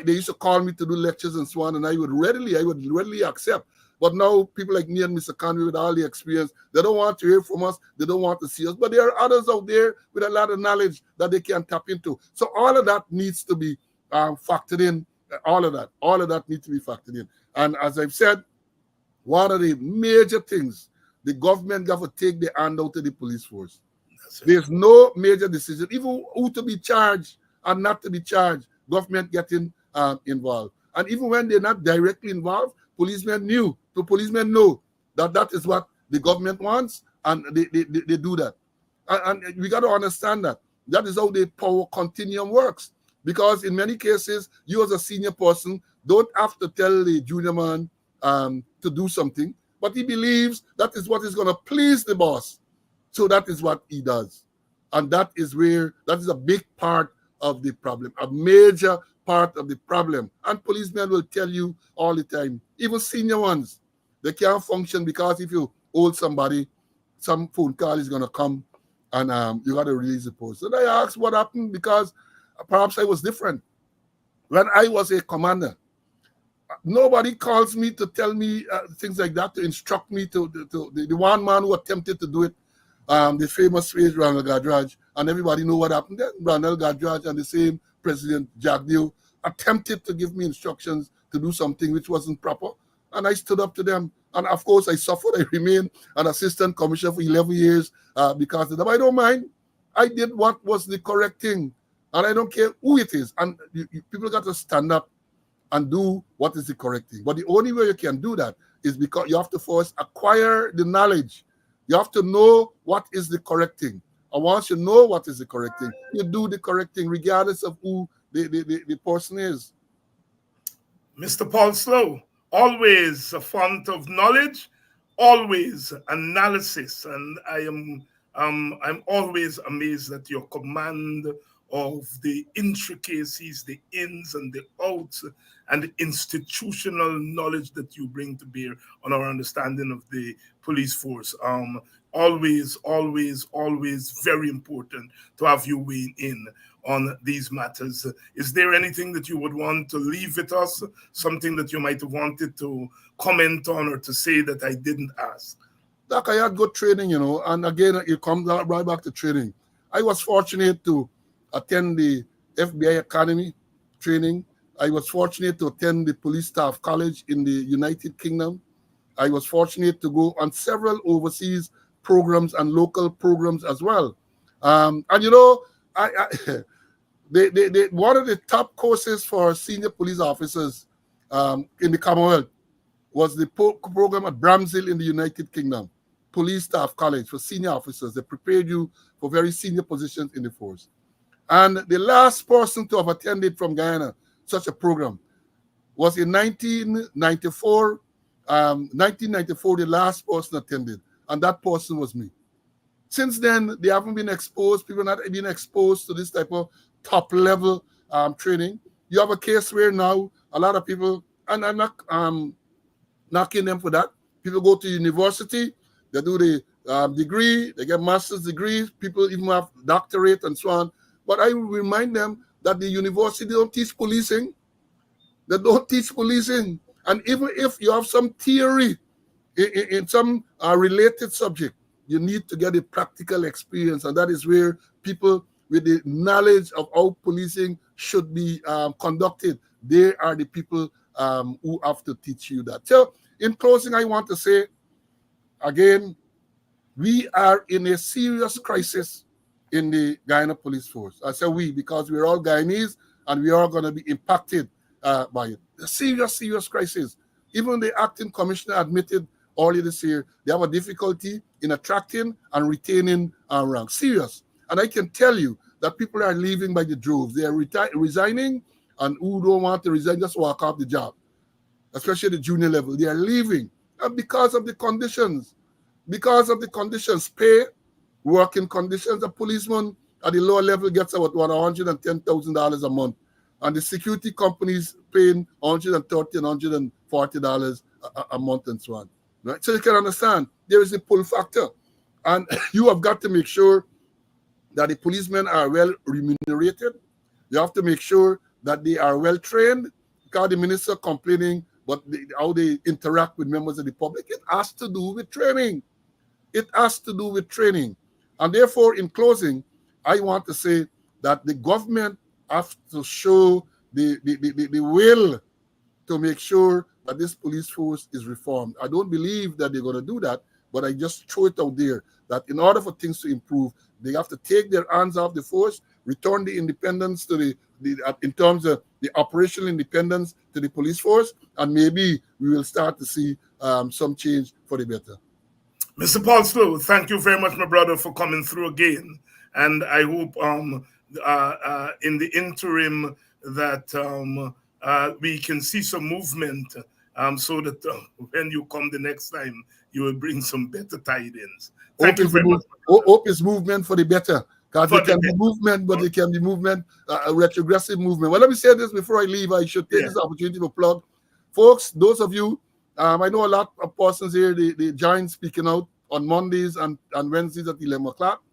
Speaker 3: they used to call me to do lectures and so on, and I would readily accept. But now people like me and Mr. Conway with all the experience, they don't want to hear from us, they don't want to see us. But there are others out there with a lot of knowledge that they can tap into. So all of that needs to be factored in. All of that needs to be factored in. And as I've said, one of the major things, the government got to take the hand out of the police force. There's no major decision, even who to be charged and not to be charged, government getting involved. And even when they're not directly involved, policemen know that is what the government wants, and they do that. And we got to understand that. That is how the power continuum works. Because in many cases, you as a senior person don't have to tell the junior man to do something, but he believes that is what is going to please the boss. So that is what he does. And that is a big part of the problem, a major part of the problem. And policemen will tell you all the time, even senior ones, they can't function because if you hold somebody, some phone call is going to come and you got to release the post. And I asked what happened, because perhaps I was different. When I was a commander, nobody calls me to tell me things like that, to instruct me to the one man who attempted to do it, the famous phrase Ranal Gadraj, and everybody know what happened then. Ranal Gadraj and the same President Jagdeo attempted to give me instructions to do something which wasn't proper, and I stood up to them. And of course, I suffered. I remained an assistant commissioner for 11 years because of them. I don't mind. I did what was the correct thing, and I don't care who it is. And people got to stand up and do what is the correct thing. But the only way you can do that is because you have to first acquire the knowledge. You have to know what is the correct thing. And once you know what is the correct thing, you do the correct thing regardless of who the person is.
Speaker 2: Mr. Paul Slowe, always a font of knowledge, always analysis, and I'm always amazed at your command of the intricacies, the ins and the outs, and the institutional knowledge that you bring to bear on our understanding of the police force. Always very important to have you weigh in on these matters. Is there anything that you would want to leave with us? Something that you might have wanted to comment on or to say that I didn't ask?
Speaker 3: Doc, I had good training, and again, it comes right back to training. I was fortunate to attend the FBI Academy training. I was fortunate to attend the Police Staff College in the United Kingdom. I was fortunate to go on several overseas programs and local programs as well. And one of the top courses for senior police officers in the Commonwealth was the program at Bramshill in the United Kingdom, Police Staff College for senior officers. They prepared you for very senior positions in the force. And the last person to have attended from Guyana such a program was in 1994. 1994, the last person attended, and that person was me. Since then, they haven't been exposed. People have not been exposed to this type of top-level training. You have a case where now a lot of people, and I'm not knocking them for that. People go to university, they do the degree, they get master's degrees. People even have doctorate and so on. But I will remind them that the university don't teach policing. They don't teach policing. And even if you have some theory in some related subject, you need to get a practical experience. And that is where people with the knowledge of how policing should be conducted, they are the people who have to teach you that. So in closing, I want to say, again, we are in a serious crisis in the Guyana Police Force. I say we because we're all Guyanese and we are going to be impacted by it. A serious, serious crisis. Even the acting commissioner admitted earlier this year they have a difficulty in attracting and retaining rank. Serious. And I can tell you that people are leaving by the droves. They are resigning, and who don't want to resign just walk off the job, especially the junior level. They are leaving because of the conditions. Because of the conditions, pay, working conditions. A policeman at the lower level gets about $110,000 a month, and the security companies paying $130 and $140 a month and so on. Right? So you can understand there is a pull factor, and you have got to make sure that the policemen are well remunerated. You have to make sure that they are well trained, because the minister complaining but how they interact with members of the public, it has to do with training. It has to do with training. And therefore, in closing, I want to say that the government has to show the will to make sure that this police force is reformed. I don't believe that they're going to do that, but I just throw it out there that in order for things to improve, they have to take their hands off the force, return the independence to the in terms of the operational independence to the police force, and maybe we will start to see some change for the better.
Speaker 2: Mr. Paul Slowe, thank you very much, my brother, for coming through again. And I hope in the interim that we can see some movement so that when you come the next time, you will bring some better tidings. Thank you very much.
Speaker 3: Hope is movement for the better. Because it can be movement, but it can be movement, a retrogressive movement. Well, let me say this before I leave. I should take this opportunity to plug. Folks, those of you, I know a lot of persons here, they join Speaking Out on Mondays and Wednesdays at 11 o'clock.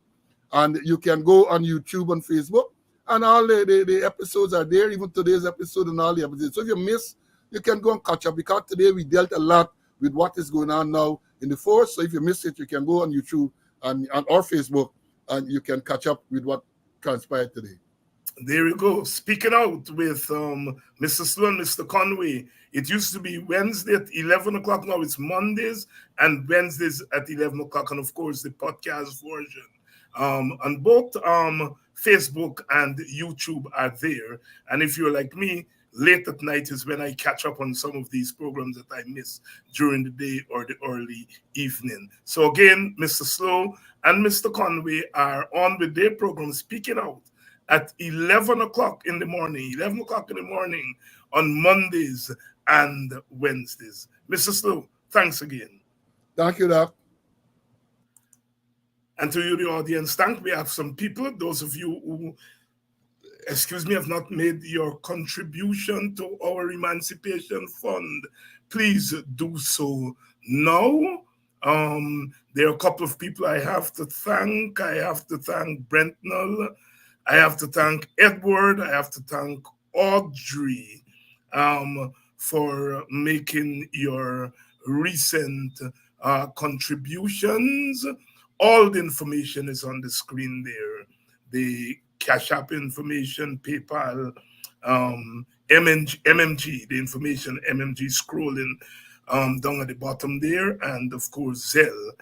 Speaker 3: And you can go on YouTube and Facebook. And all the episodes are there, even today's episode and all the episodes. So if you miss, you can go and catch up. Because today we dealt a lot with what is going on now in the force. So if you miss it, you can go on YouTube and or Facebook, and you can catch up with what transpired today.
Speaker 2: There you go. Speaking Out with Mr. Slowe and Mr. Conway. It used to be Wednesday at 11 o'clock. Now it's Mondays and Wednesdays at 11 o'clock. And, of course, the podcast version. On both Facebook and YouTube are there. And if you're like me, late at night is when I catch up on some of these programs that I miss during the day or the early evening. So again, Mr. Slowe and Mr. Conway are on with their program Speaking Out at 11 o'clock in the morning, 11 o'clock in the morning on Mondays and Wednesdays. Mr. Slowe, thanks again.
Speaker 3: Thank you, Doc.
Speaker 2: And to you, the audience, we have some people, those of you who have not made your contribution to our Emancipation Fund, please do so now. There are a couple of people I have to thank. I have to thank Brent Null. I have to thank Edward. I have to thank Audrey for making your recent contributions. All the information is on the screen there. The Cash App information, PayPal, MMG, the information, MMG scrolling down at the bottom there, and of course Zelle.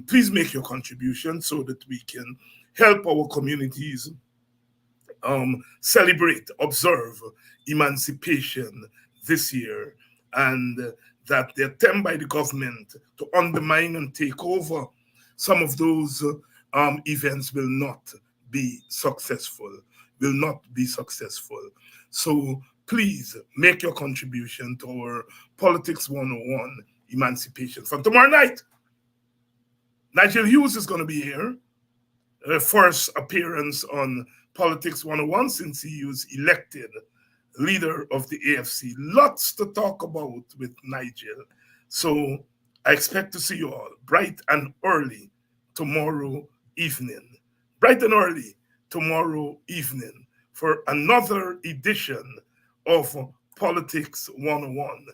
Speaker 2: Please make your contribution so that we can help our communities celebrate, observe emancipation this year, and that the attempt by the government to undermine and take over some of those events will not be successful, So please make your contribution to our Politics 101 Emancipation Fund. Tomorrow night, Nigel Hughes is going to be here. First appearance on Politics 101 since he was elected leader of the AFC. Lots to talk about with Nigel. So I expect to see you all bright and early tomorrow evening. Bright and early tomorrow evening for another edition of Politics 101,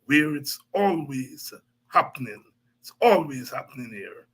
Speaker 2: where it's always happening. It's always happening here.